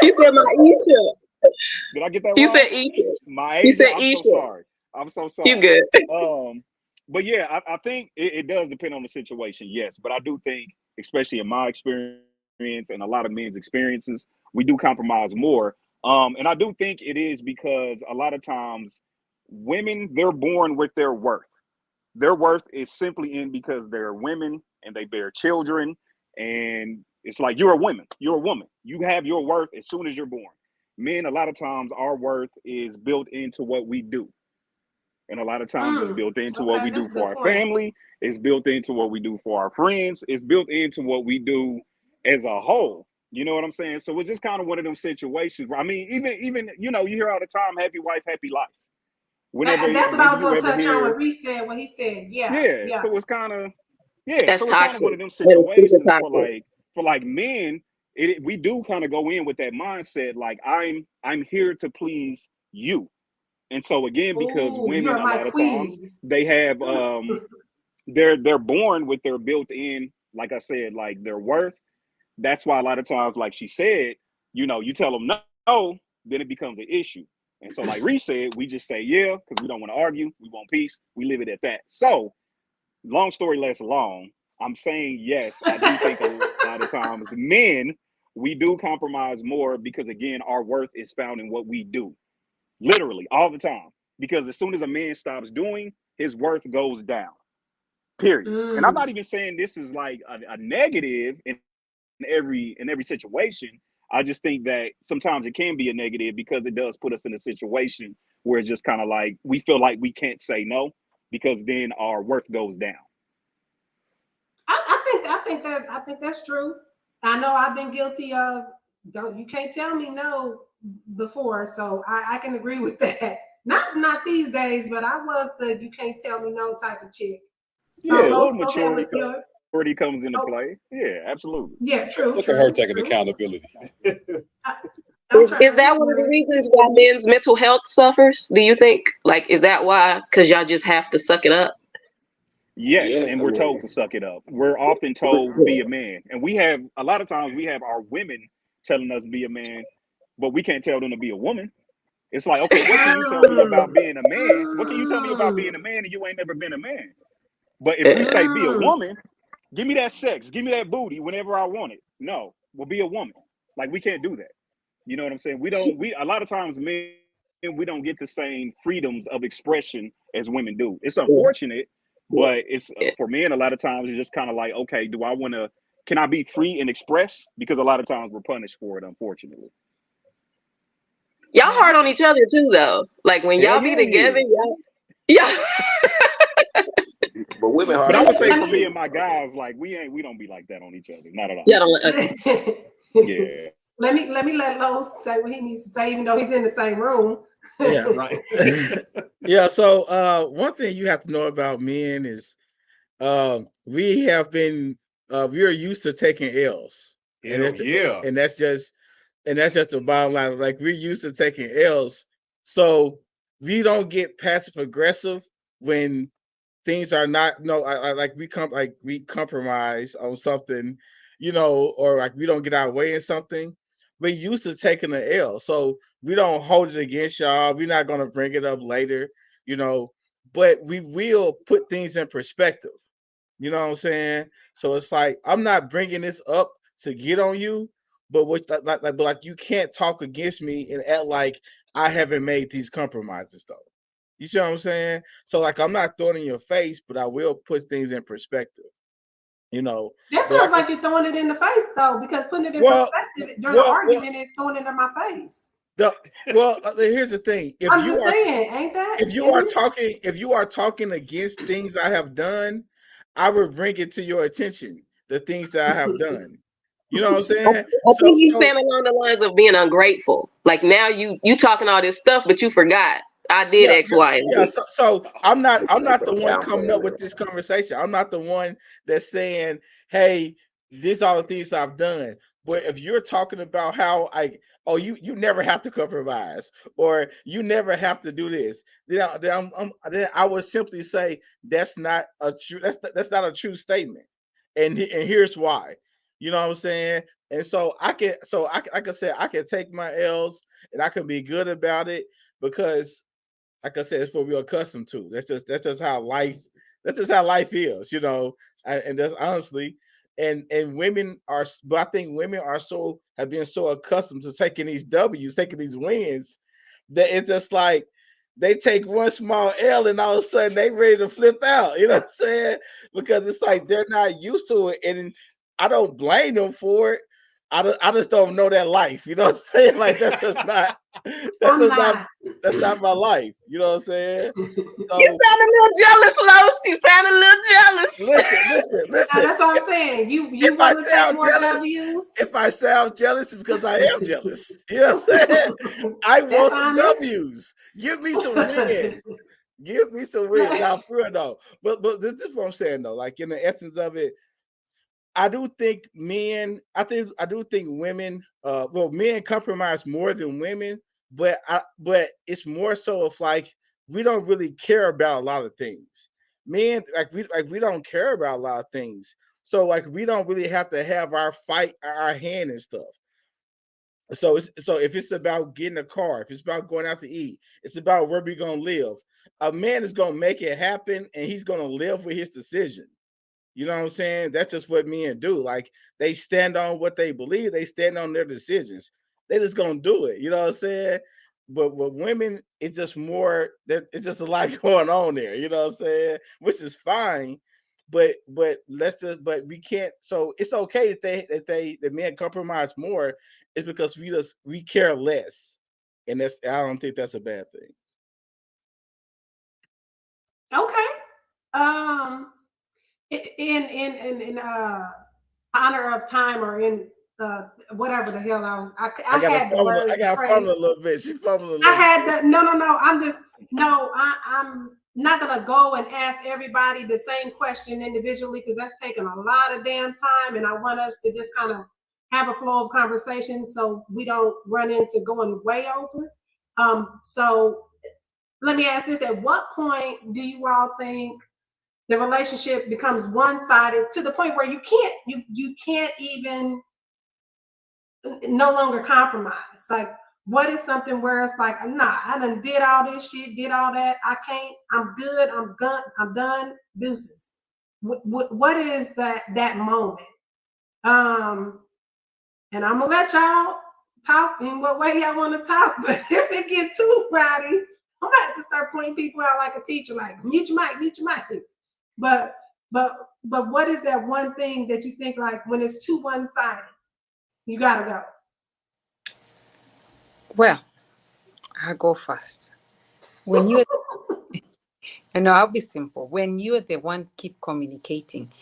[SPEAKER 9] You said Maisha.
[SPEAKER 5] Did I get that
[SPEAKER 9] you
[SPEAKER 5] wrong?
[SPEAKER 9] You said Asia.
[SPEAKER 5] My
[SPEAKER 9] You said
[SPEAKER 5] I'm
[SPEAKER 9] Asia.
[SPEAKER 5] so sorry. I'm so sorry.
[SPEAKER 9] You good.
[SPEAKER 5] But yeah, I think it does depend on the situation, yes. But I do think, especially in my experience and a lot of men's experiences, we do compromise more. And I do think it is because a lot of times women, they're born with their worth. Their worth is simply in because they're women and they bear children. And it's like, you're a woman. You're a woman. You have your worth as soon as you're born. Men, a lot of times, our worth is built into what we do. And a lot of times it's built into what we do for our family. It's built into what we do for our friends. It's built into what we do as a whole. You know what I'm saying? So it's just kind of one of them situations where, I mean, even you hear all the time, happy wife, happy life.
[SPEAKER 2] Whenever that's what I was going to touch on when he said, yeah.
[SPEAKER 5] So it's kind of,
[SPEAKER 9] that's
[SPEAKER 5] so it's
[SPEAKER 9] toxic.
[SPEAKER 5] kind of one of them situations for like men. We do kind of go in with that mindset, like I'm here to please you. And so again, because women a lot of times they have they're born with their built-in, like I said, like their worth. That's why a lot of times, like she said, you tell them no, then it becomes an issue. And so like Reese said, we just say yeah, because we don't want to argue, we want peace, we leave it at that. So long story less long, I'm saying yes, I do think a lot of times men, we do compromise more because again, our worth is found in what we do. Literally all the time. Because as soon as a man stops doing, his worth goes down. Period. And I'm not even saying this is like a negative in every situation. I just think that sometimes it can be a negative because it does put us in a situation where it's just kind of like we feel like we can't say no because then our worth goes down.
[SPEAKER 2] I think that's true. I know I've been guilty of you can't tell me no before, so I can agree with that. Not these days, but I was the you can't tell me no type of chick.
[SPEAKER 5] Yeah, a little maturity comes into play. Yeah, absolutely.
[SPEAKER 2] Yeah, true.
[SPEAKER 3] Look at her taking accountability.
[SPEAKER 9] Is that one of the reasons why men's mental health suffers? Do you think? Like, is that why? Because y'all just have to suck it up?
[SPEAKER 5] Yes, and we're told to suck it up. We're often told be a man, and a lot of times we have our women telling us be a man, but we can't tell them to be a woman. It's like, okay, what can you tell me about being a man? What can you tell me about being a man and you ain't never been a man? But if we say be a woman, give me that sex, give me that booty whenever I want it. No, we'll be a woman. Like we can't do that. You know what I'm saying? A lot of times men, we don't get the same freedoms of expression as women do. It's unfortunate, but it's for men, a lot of times it's just kind of like, okay, can I be free and express? Because a lot of times we're punished for it, unfortunately.
[SPEAKER 9] Y'all hard on each other too, though. Like when y'all be together, yeah.
[SPEAKER 6] But women hard.
[SPEAKER 5] But I would say for me and my guys, like we don't be like that on each other. Not at all.
[SPEAKER 2] Yeah. Let me let Lowe's say what he needs to say, even though he's in the same room.
[SPEAKER 4] Yeah, right. Yeah. So one thing you have to know about men is we have been we're used to taking L's. And that's just the bottom line. Like we're used to taking L's. So we don't get passive aggressive when things are not like we compromise on something or like we don't get our way in something, we're used to taking an L. So we don't hold it against y'all. We're not going to bring it up later, but we will put things in perspective. You know what I'm saying? So it's like, I'm not bringing this up to get on you, but but you can't talk against me and act like I haven't made these compromises though. You see what I'm saying? So like, I'm not throwing it in your face, but I will put things in perspective.
[SPEAKER 2] That
[SPEAKER 4] But
[SPEAKER 2] sounds like you're throwing it in the face though, because putting it in
[SPEAKER 4] well,
[SPEAKER 2] perspective during the argument is throwing it in my face.
[SPEAKER 4] Here's the thing.
[SPEAKER 2] I'm just saying, ain't that?
[SPEAKER 4] If you are talking against things I have done, I will bring it to your attention, the things that I have done. You know what I'm saying?
[SPEAKER 9] I think he's saying along the lines of being ungrateful. Like now you talking all this stuff, but you forgot. I did X, Y, and Z.
[SPEAKER 4] So I'm not the one coming up with this conversation. I'm not the one that's saying, hey, these are the things I've done. But if you're talking about how you never have to compromise, or you never have to do this, then I would simply say that's not a true statement. And here's why. You know what I'm saying? And so I can take my L's and I can be good about it, because like I said, it's what we're accustomed to. That's just how life is, and that's honestly, and women are, but I think women have been so accustomed to taking these W's, taking these wins, that it's just like they take one small L and all of a sudden they ready to flip out. You know what I'm saying? Because it's like they're not used to it, and I don't blame them for it. I just don't know that life. You know what I'm saying? Like that's not my life. You know what I'm saying? So,
[SPEAKER 9] you sound a little jealous, Los. You sound a little jealous.
[SPEAKER 4] Listen.
[SPEAKER 2] That's what I'm saying. You want to take more W's?
[SPEAKER 4] If I sound jealous, it's because I am jealous. You know what I'm saying? I want some W's. Give me some wins. Give me some wins. Now, for real though. But this is what I'm saying though. Like, in the essence of it, I do think men. I do think women. Men compromise more than women, but it's more so of like, we don't really care about a lot of things. Men, we don't care about a lot of things. So like, we don't really have to have our hand and stuff. So if it's about getting a car, if it's about going out to eat, it's about where we're gonna live. A man is gonna make it happen, and he's gonna live with his decision. You know what I'm saying? That's just what men do. Like, they stand on what they believe. They stand on their decisions. They just gonna do it. You know what I'm saying? But with women, it's just more that it's just a lot going on there. You know what I'm saying? Which is fine. But we can't. So it's okay that men compromise more. It's because we care less, and I don't think that's a bad thing.
[SPEAKER 2] Okay. In honor of time, or in whatever the hell I had the word.
[SPEAKER 4] I got fumbled a little bit. She fumbled a little.
[SPEAKER 2] I had the no. I'm not gonna go and ask everybody the same question individually, because that's taking a lot of damn time, and I want us to just kind of have a flow of conversation so we don't run into going way over. So let me ask this: at what point do you all think the relationship becomes one-sided, to the point where you can't even no longer compromise? Like, what is something where it's like, nah, I done did all this shit, did all that, I can't, I'm good, I'm done, deuces. What is that moment? And I'm gonna let y'all talk in what way y'all want to talk, but if it get too rowdy, I'm gonna have to start pointing people out like a teacher, like mute your mic. But what is that one thing that you think, like, when it's too one-sided, you gotta go?
[SPEAKER 1] Well, I'll go first. When you I'll be simple. When you're the one keep communicating,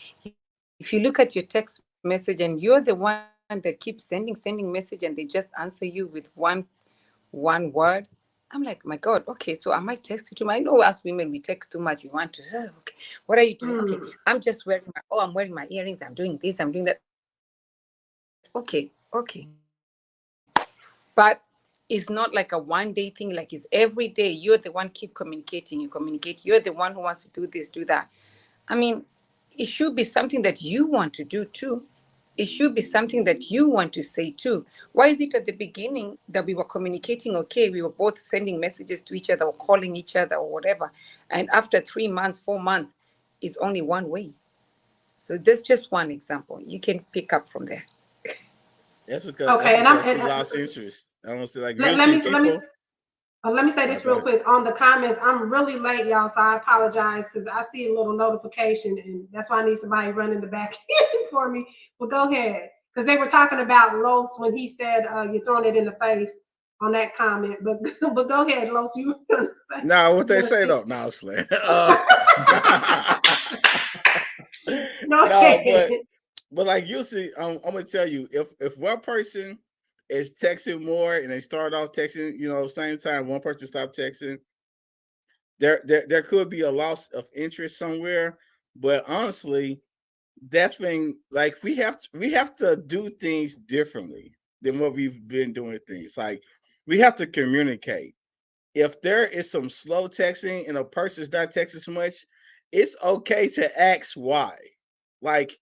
[SPEAKER 1] if you look at your text message and you're the one that keeps sending message, and they just answer you with one word, I'm like, my God, okay, so I might text you too much. I know us women, we text too much. We want to say, okay, what are you doing? Okay, I'm just I'm wearing my earrings. I'm doing this, I'm doing that. Okay. But it's not like a one-day thing. Like, it's every day. You're the one keep communicating. You communicate. You're the one who wants to do this, do that. I mean, it should be something that you want to do too. it should be something that you want to say too. Why is it at the beginning that we were communicating okay, we were both sending messages to each other or calling each other or whatever, and after 3 months, 4 months, is only one way? So that's just one example. You can pick up from there.
[SPEAKER 4] That's because
[SPEAKER 2] Okay,
[SPEAKER 4] she lost interest. I don't see like
[SPEAKER 2] let,
[SPEAKER 4] real
[SPEAKER 2] let me
[SPEAKER 4] estate
[SPEAKER 2] let me
[SPEAKER 4] people.
[SPEAKER 2] let me say this real
[SPEAKER 4] Okay.
[SPEAKER 2] quick on the comments. I'm really late, y'all, so I apologize because I see a little notification, and that's why I need somebody running the back end for me. But go ahead, because they were talking about Los when he said you're throwing it in the face on that comment. But but go ahead, Los, you were gonna say.
[SPEAKER 4] No, what they say though? No, Slam. No, but like you see, I'm gonna tell you, if one person is texting more and they start off texting, same time one person stop texting, there could be a loss of interest somewhere. But honestly, that's when like we have to do things differently than what we've been doing things. Like we have to communicate. If there is some slow texting and a person's not texting so much, it's okay to ask why. Like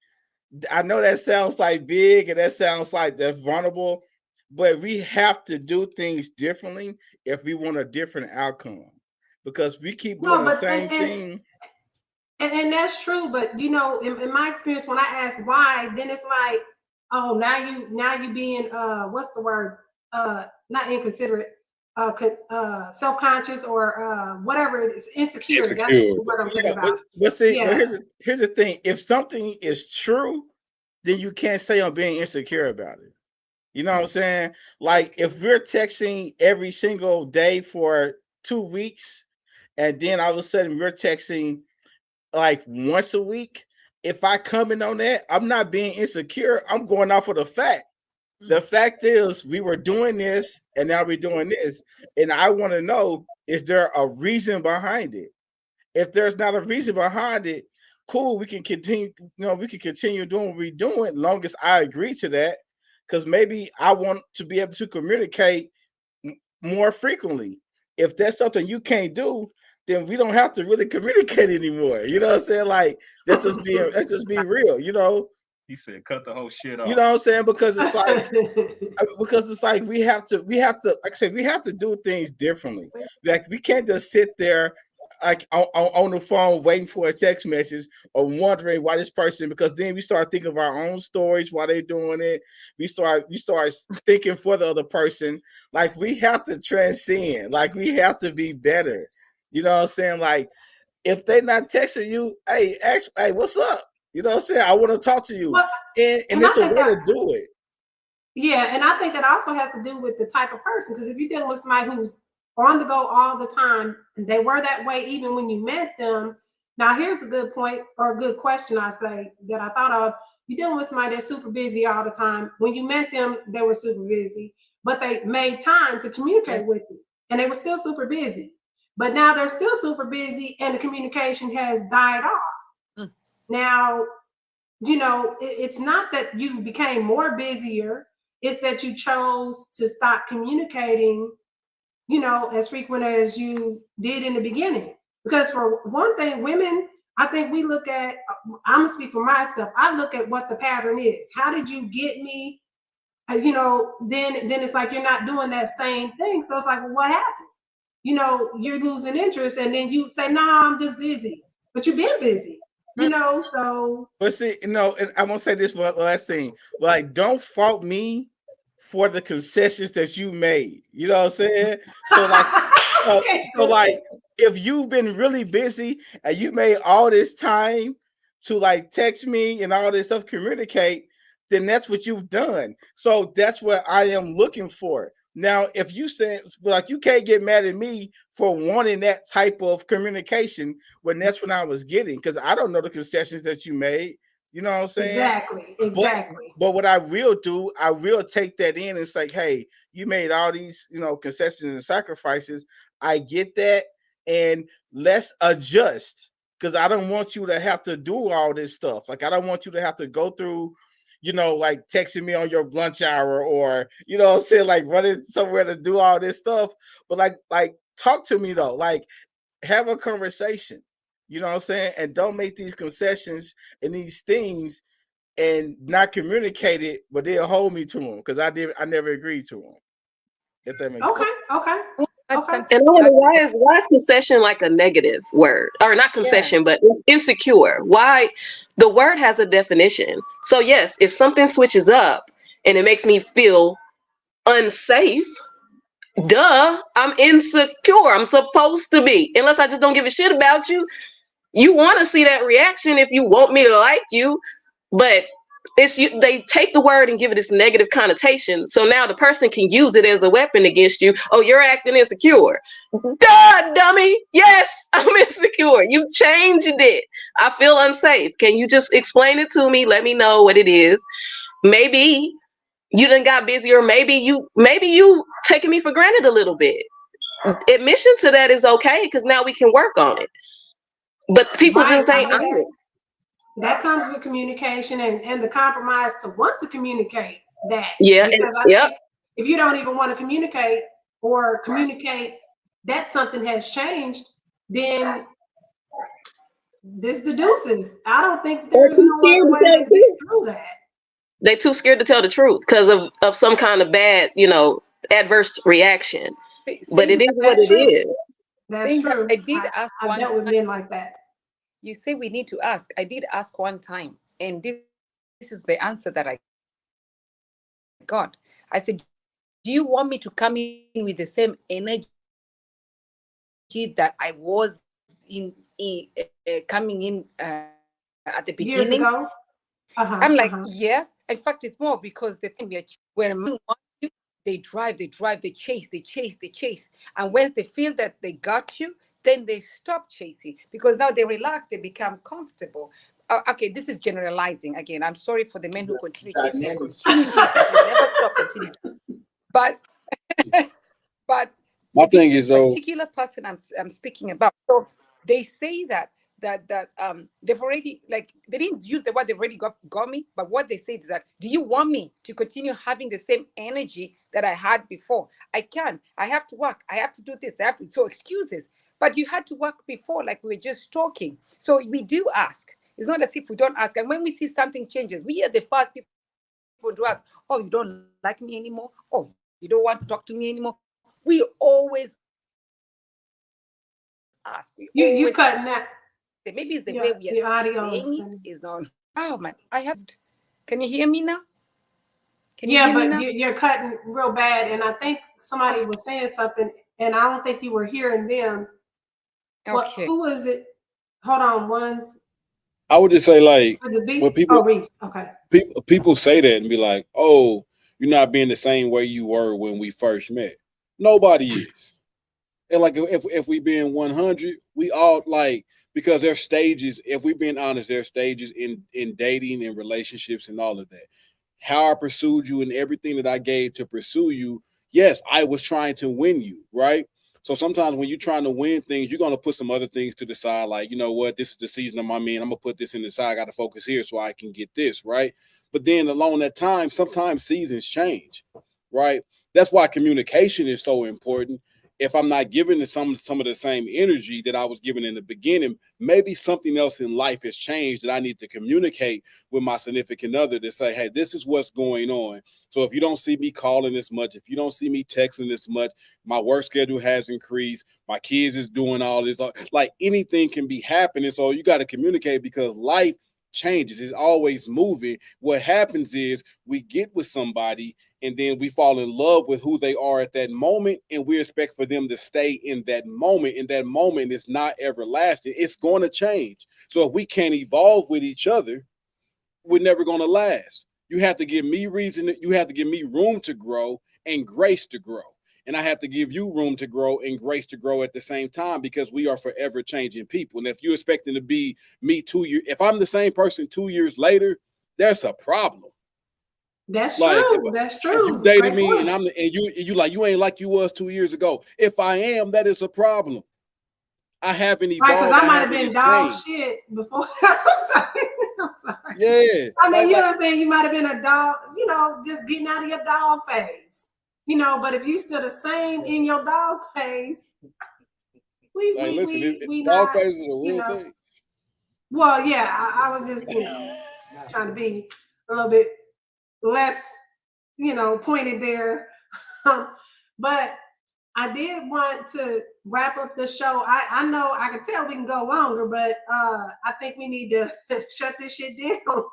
[SPEAKER 4] I know that sounds like big and that sounds like that's vulnerable, but we have to do things differently if we want a different outcome. Because we keep doing the same thing.
[SPEAKER 2] And that's true, but in my experience, when I ask why, then it's like, oh, now you being what's the word? Not inconsiderate, self-conscious or whatever it is, insecure. That's the word I'm thinking about.
[SPEAKER 4] But see, but here's the thing: if something is true, then you can't say I'm being insecure about it. You know what I'm saying? Like if we're texting every single day for 2 weeks, and then all of a sudden we're texting like once a week, if I comment on that, I'm not being insecure. I'm going off of the fact. The fact is, we were doing this, and now we're doing this, and I want to know: is there a reason behind it? If there's not a reason behind it, cool. We can continue. We can continue doing what we're doing, long as I agree to that. Because maybe I want to be able to communicate more frequently. If that's something you can't do, then we don't have to really communicate anymore. You know what I'm saying? Like let's just be real.
[SPEAKER 5] He said, "Cut the whole shit off."
[SPEAKER 4] You know what I'm saying? Because it's like we have to like I said, we have to do things differently. Like we can't just sit there like on the phone waiting for a text message or wondering why this person, because then we start thinking of our own stories while they're doing it. We start thinking for the other person. Like we have to transcend. Like we have to be better. You know what I'm saying? Like if they're not texting you, hey, what's up? You know what I'm saying? I want to talk to you. And it's a way to do it.
[SPEAKER 2] Yeah, and I think that also has to do with the type of person. Because if you're dealing with somebody who's on the go all the time, and they were that way even when you met them. Now, here's a good point or a good question I say that I thought of. You're dealing with somebody that's super busy all the time. When you met them, they were super busy, but they made time to communicate with you, and they were still super busy. But now they're still super busy, and the communication has died off. Now, it's not that you became more busier. It's that you chose to stop communicating, as frequent as you did in the beginning. Because for one thing, women, I think we look at, I'm gonna speak for myself. I look at what the pattern is. How did you get me? Then it's like you're not doing that same thing. So it's like, well, what happened? You're losing interest, and then you say, "No, I'm just busy," but you've been busy. So.
[SPEAKER 4] But see, and I'm gonna say this one last thing. Like, don't fault me for the concessions that you made. You know what I'm saying? So like, so like, if you've been really busy and you made all this time to like text me and all this stuff, communicate, then that's what you've done. So that's what I am looking for. Now, if you said like you can't get mad at me for wanting that type of communication when that's what I was getting, because I don't know the concessions that you made. You know what I'm saying?
[SPEAKER 2] Exactly.
[SPEAKER 4] But what I will do, I will take that in and say, hey, you made all these, concessions and sacrifices. I get that, and let's adjust, because I don't want you to have to do all this stuff. Like I don't want you to have to go through like texting me on your lunch hour, or, I'm saying, like running somewhere to do all this stuff. But like talk to me though, like have a conversation, you know what I'm saying? And don't make these concessions and these things and not communicate it, but they'll hold me to them because I never agreed to them. If that makes sense.
[SPEAKER 2] Okay.
[SPEAKER 1] That's
[SPEAKER 9] And I wonder why is concession like a negative word, or not concession, but insecure? Why? The word has a definition. So yes, if something switches up and it makes me feel unsafe, duh, I'm insecure. I'm supposed to be, unless I just don't give a shit about you. You want to see that reaction if you want me to like you, but they take the word and give it this negative connotation. So now the person can use it as a weapon against you. Oh, you're acting insecure. Duh, dummy. Yes, I'm insecure. You changed it. I feel unsafe. Can you just explain it to me? Let me know what it is. Maybe you done got busy, or maybe you taking me for granted a little bit. Admission to that is okay, because now we can work on it. But people just ain't.
[SPEAKER 2] That comes with communication and the compromise to want to communicate that.
[SPEAKER 9] Yeah.
[SPEAKER 2] Because I think if you don't even want to communicate or communicate that something has changed, then this the deuces. I don't think there's no other way to get through that.
[SPEAKER 9] They're too scared to tell the truth because of some kind of bad, adverse reaction. But it is what it is.
[SPEAKER 2] That's true.
[SPEAKER 1] I did ask one
[SPEAKER 2] I dealt with men like that.
[SPEAKER 1] You say we need to ask. I did ask one time, and this is the answer that I got. I said, do you want me to come in with the same energy that I was coming in at the beginning?
[SPEAKER 2] Years ago?
[SPEAKER 1] I'm like, yes. In fact, it's more because the thing when a man wants you, they drive, they chase. And once they feel that they got you, then they stop chasing because now they relax, they become comfortable. Okay, this is generalizing again. I'm sorry for the men who continue chasing and continue never stop continuing. But
[SPEAKER 3] my thing is though,
[SPEAKER 1] particular person I'm speaking about. So they say that they've already, like, they didn't use the word they've already got me, but what they said is that, do you want me to continue having the same energy that I had before? I can't. I have to work. I have to do this. So excuses. But you had to work before, like we were just talking. So we do ask. It's not as if we don't ask. And when we see something changes, we are the first people to ask, oh, you don't like me anymore? Oh, you don't want to talk to me anymore? We always ask.
[SPEAKER 2] You cutting that.
[SPEAKER 1] Maybe it's the way we are saying it is not. Oh, man. Can you hear me now?
[SPEAKER 2] You're cutting real bad. And I think somebody was saying something, and I don't think you were hearing them.
[SPEAKER 3] Okay.
[SPEAKER 2] Who was it? Hold on,
[SPEAKER 3] I would just say, like, when people,
[SPEAKER 2] Reese. Okay.
[SPEAKER 3] People say that and be like, "Oh, you're not being the same way you were when we first met." Nobody is. And like, if we being 100, we all like, because there's stages. If we being honest, there's stages in dating and relationships and all of that. How I pursued you and everything that I gave to pursue you. Yes, I was trying to win you, right? So sometimes when you're trying to win things, you're going to put some other things to the side. Like, you know what, this is the season of my man. I'm going to put this in the side. I got to focus here so I can get this, right? But then along that time, sometimes seasons change, right? That's why communication is so important. If I'm not giving some of the same energy that I was given in the beginning, maybe something else in life has changed that I need to communicate with my significant other to say, hey, this is what's going on. So if you don't see me calling as much, if you don't see me texting as much, my work schedule has increased, my kids is doing all this, like anything can be happening. So you got to communicate because life changes. It's always moving. What happens is we get with somebody and then we fall in love with who they are at that moment, and we expect for them to stay in that moment. And that moment is not everlasting. It's going to change. So if we can't evolve with each other, we're never going to last. You have to give me reason. You have to give me room to grow and grace to grow. And I have to give you room to grow and grace to grow at the same time, because we are forever changing people. And if you're expecting to be me 2 years, if I'm the same person 2 years later, there's a problem.
[SPEAKER 2] That's true. That's true.
[SPEAKER 3] If you dated me and you like, you ain't like you was 2 years ago. If I am, that is a problem. I haven't evolved.
[SPEAKER 2] Right, because I might have been dog shit before. I'm sorry.
[SPEAKER 3] Yeah.
[SPEAKER 2] I mean, you know what I'm saying? You might have been a dog, just getting out of your dog phase. But if you still the same in your dog phase, we
[SPEAKER 3] dog
[SPEAKER 2] not,
[SPEAKER 3] phase is a real thing.
[SPEAKER 2] Well, yeah, I was just trying to be. a little bit less, pointed there. But I did want to wrap up the show. I know I can tell we can go longer, but I think we need to shut this shit down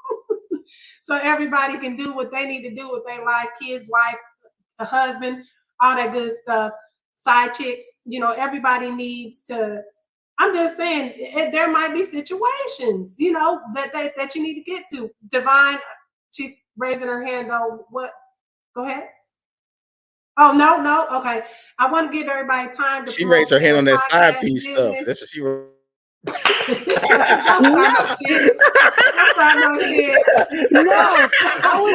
[SPEAKER 2] so everybody can do what they need to do with their life, kids, wife, a husband, all that good stuff. Side chicks, everybody needs to. I'm just saying there might be situations, that you need to get to. Divine, she's raising her hand. Oh, what? Go ahead. Oh, no. Okay. I want to give everybody time to.
[SPEAKER 4] She raised her hand on that side piece
[SPEAKER 2] business.
[SPEAKER 4] stuff. That's what she wrote.
[SPEAKER 2] Don't start no shit. Don't start no shit.
[SPEAKER 7] No, I was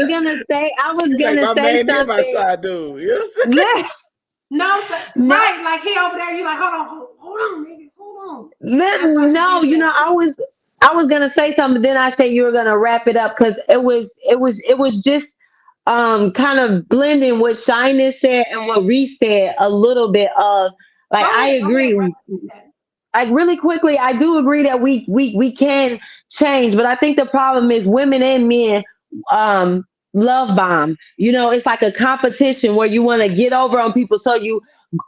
[SPEAKER 7] gonna say
[SPEAKER 4] my man
[SPEAKER 7] something.
[SPEAKER 4] My side dude. You know what I'm saying?
[SPEAKER 7] Yeah.
[SPEAKER 2] No, so,
[SPEAKER 7] No.
[SPEAKER 2] right, like he over there, you like, hold on, nigga, hold on.
[SPEAKER 7] No, I was gonna say something, then I said you were gonna wrap it up because it was just kind of blending what Shyness said and what Reese said a little bit of like I agree. Like really quickly, I do agree that we can change, but I think the problem is women and men love bomb. It's like a competition where you want to get over on people, so you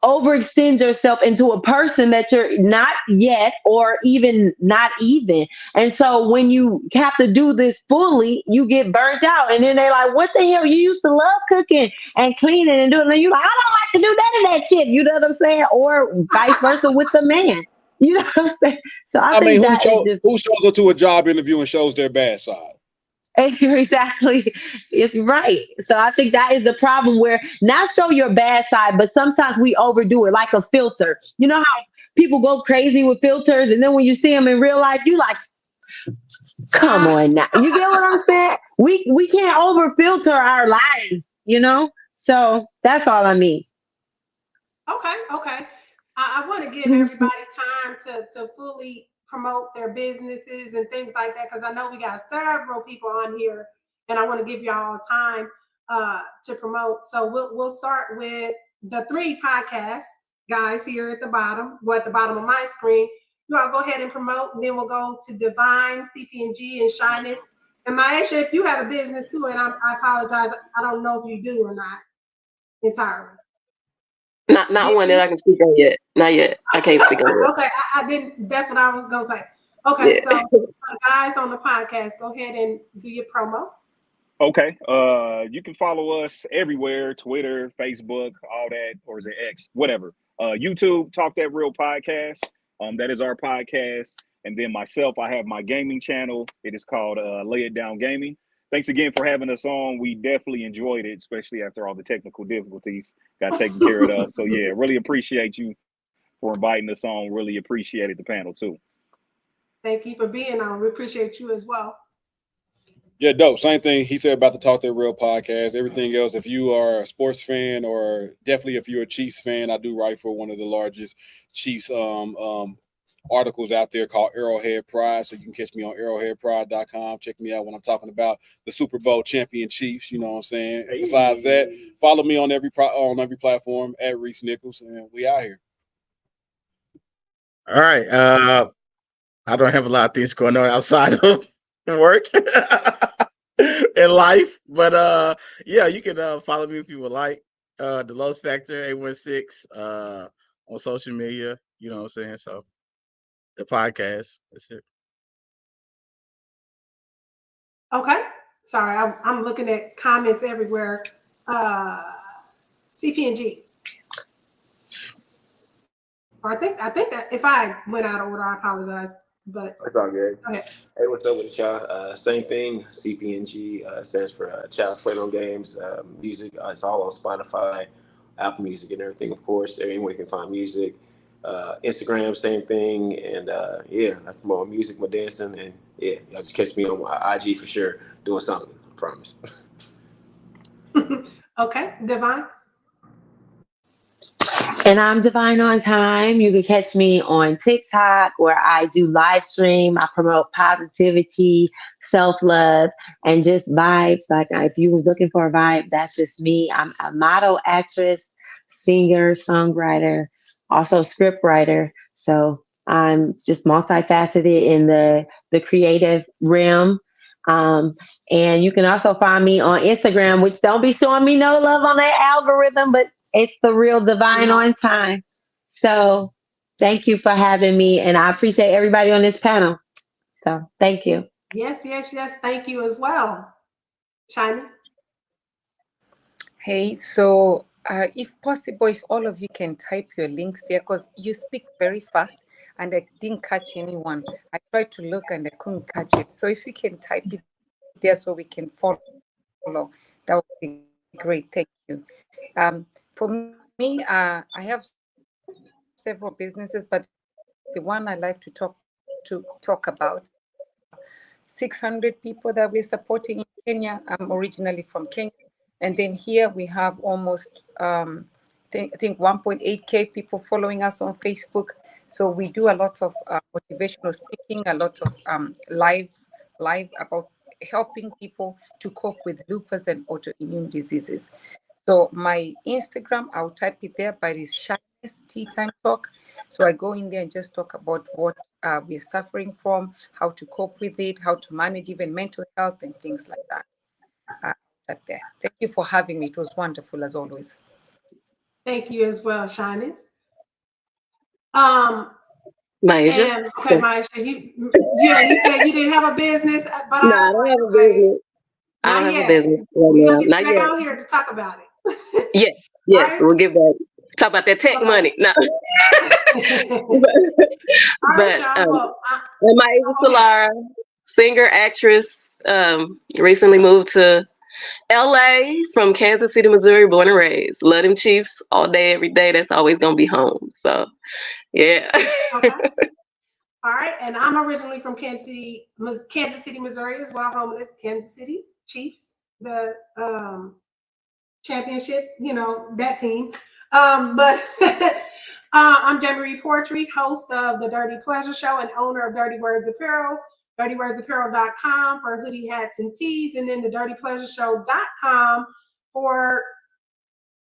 [SPEAKER 7] overextend yourself into a person that you're not yet or even not even. And so when you have to do this fully, you get burnt out. And then they're like, what the hell? You used to love cooking and cleaning and doing it. And you're like, I don't like to do none of that shit. You know what I'm saying? Or vice versa with the man. You know what I'm saying? So I think
[SPEAKER 3] who shows up to a job interview and shows their bad side?
[SPEAKER 7] Exactly. It's right. So I think that is the problem where not show your bad side, but sometimes we overdo it like a filter. You know how people go crazy with filters and then when you see them in real life, you like, come on now. You get what I'm saying? We can't over filter our lives, So that's all I mean.
[SPEAKER 2] Okay. I want to give everybody time to fully promote their businesses and things like that, because I know we got several people on here and I want to give y'all time to promote. So we'll start with the 3 podcasts guys here at the bottom of my screen. You all go ahead and promote, and then we'll go to Divine, CP&G, and Shyness. And Maisha, if you have a business too, and I apologize, I don't know if you do or not entirely.
[SPEAKER 9] Not one that I can speak on yet. Not yet. I can't speak on it.
[SPEAKER 2] Okay, I didn't. That's what I was gonna say. Okay, yeah. So for the guys on the podcast, go ahead and do your promo.
[SPEAKER 5] Okay. You can follow us everywhere: Twitter, Facebook, all that, or is it X? Whatever. YouTube, Talk That Real Podcast. That is our podcast. And then myself, I have my gaming channel. It is called Lay It Down Gaming. Thanks again for having us on. We definitely enjoyed it, especially after all the technical difficulties got taken care of. So yeah, really appreciate you for inviting us on. Really appreciated the panel too.
[SPEAKER 2] Thank you for being on. We appreciate you as well.
[SPEAKER 3] Yeah, dope. Same thing he said about the Talk That Real podcast. Everything else, if you are a sports fan or definitely if you're a Chiefs fan, I do write for one of the largest Chiefs articles out there called Arrowhead Pride. So you can catch me on arrowheadpride.com. Check me out when I'm talking about the Super Bowl champion Chiefs. You know what I'm saying? Hey. Besides that, follow me on every platform at Reese Nichols, and we out here.
[SPEAKER 4] All right. I don't have a lot of things going on outside of work in life, but yeah, you can follow me if you would like. The Lowe's Factor 816 on social media. You know what I'm saying? So the podcast. That's it.
[SPEAKER 2] Okay. Sorry, I'm looking at comments everywhere. CP&G. I think that if I went out of order, I apologize. But
[SPEAKER 6] that's all good.
[SPEAKER 2] Okay.
[SPEAKER 6] Hey, what's up with y'all? Same thing. CP&G stands for Child's Play No Games. Music. It's all on Spotify, Apple Music, and everything. Of course, anywhere you can find music. Instagram, same thing. And yeah, I promote my music, my dancing, and yeah, y'all just catch me on my IG for sure, doing something. I promise.
[SPEAKER 2] Okay, Divine.
[SPEAKER 7] And I'm Divine on Time. You can catch me on TikTok where I do live stream. I promote positivity, self-love, and just vibes. Like if you was looking for a vibe, that's just me. I'm a model, actress, singer, songwriter, also script writer. So I'm just multifaceted in the creative realm. And you can also find me on Instagram, which don't be showing me no love on that algorithm, but it's the real divine on time. So thank you for having me. And I appreciate everybody on this panel. So thank you.
[SPEAKER 2] Yes, yes, yes. Thank you as well. China.
[SPEAKER 1] Hey, so if possible, if all of you can type your links there, because you speak very fast and I didn't catch anyone. I tried to look and I couldn't catch it. So if you can type it there so we can follow, that would be great. Thank you. For me, I have several businesses, but the one I like to talk about, 600 people that we're supporting in Kenya. I'm originally from Kenya. And then here we have almost, I think 1.8K people following us on Facebook. So we do a lot of motivational speaking, a lot of live about helping people to cope with lupus and autoimmune diseases. So my Instagram, I'll type it there, but it's Shyness Tea Time Talk. So I go in there and just talk about what we're suffering from, how to cope with it, how to manage even mental health and things like that. There. Thank you for having me. It was wonderful as always.
[SPEAKER 2] Thank you as well, Shyness.
[SPEAKER 9] Maisha.
[SPEAKER 2] Okay, Maisha, you said you didn't have a business, but
[SPEAKER 9] No, I don't have a business. I don't have a business.
[SPEAKER 2] We're gonna get
[SPEAKER 9] Not
[SPEAKER 2] back
[SPEAKER 9] yet.
[SPEAKER 2] out here to talk about it.
[SPEAKER 9] Yes,
[SPEAKER 2] Right?
[SPEAKER 9] we'll get back. Talk about that tech money. No. But I'm Maisha Solara, singer, actress, recently moved to LA from Kansas City, Missouri, born and raised. Love them Chiefs all day, every day. That's always gonna be home. So yeah.
[SPEAKER 2] Okay. All right. And I'm originally from Kansas City, Missouri as well, home of the Kansas City Chiefs, the championship, that team. But I'm Jamie Poetry, host of The Dirty Pleasure Show and owner of Dirty Words Apparel, dirtywordapparel.com for hoodie, hats, and tees, and then thedirtypleasureshow.com for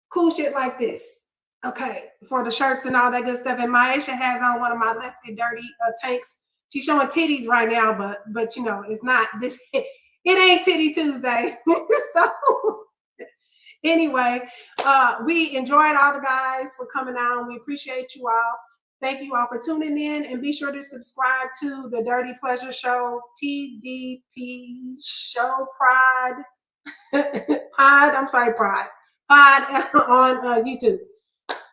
[SPEAKER 2] cool shit like this. Okay, for the shirts and all that good stuff. And Maisha has on one of my Let's Get Dirty tanks. She's showing titties right now, but it's not this. It ain't Titty Tuesday. So anyway, we enjoyed all the guys for coming on. We appreciate you all. Thank you all for tuning in, and be sure to subscribe to the Dirty Pleasure Show, TDP Show Pride Pod on YouTube.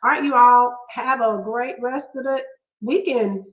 [SPEAKER 2] All right, you all have a great rest of the weekend.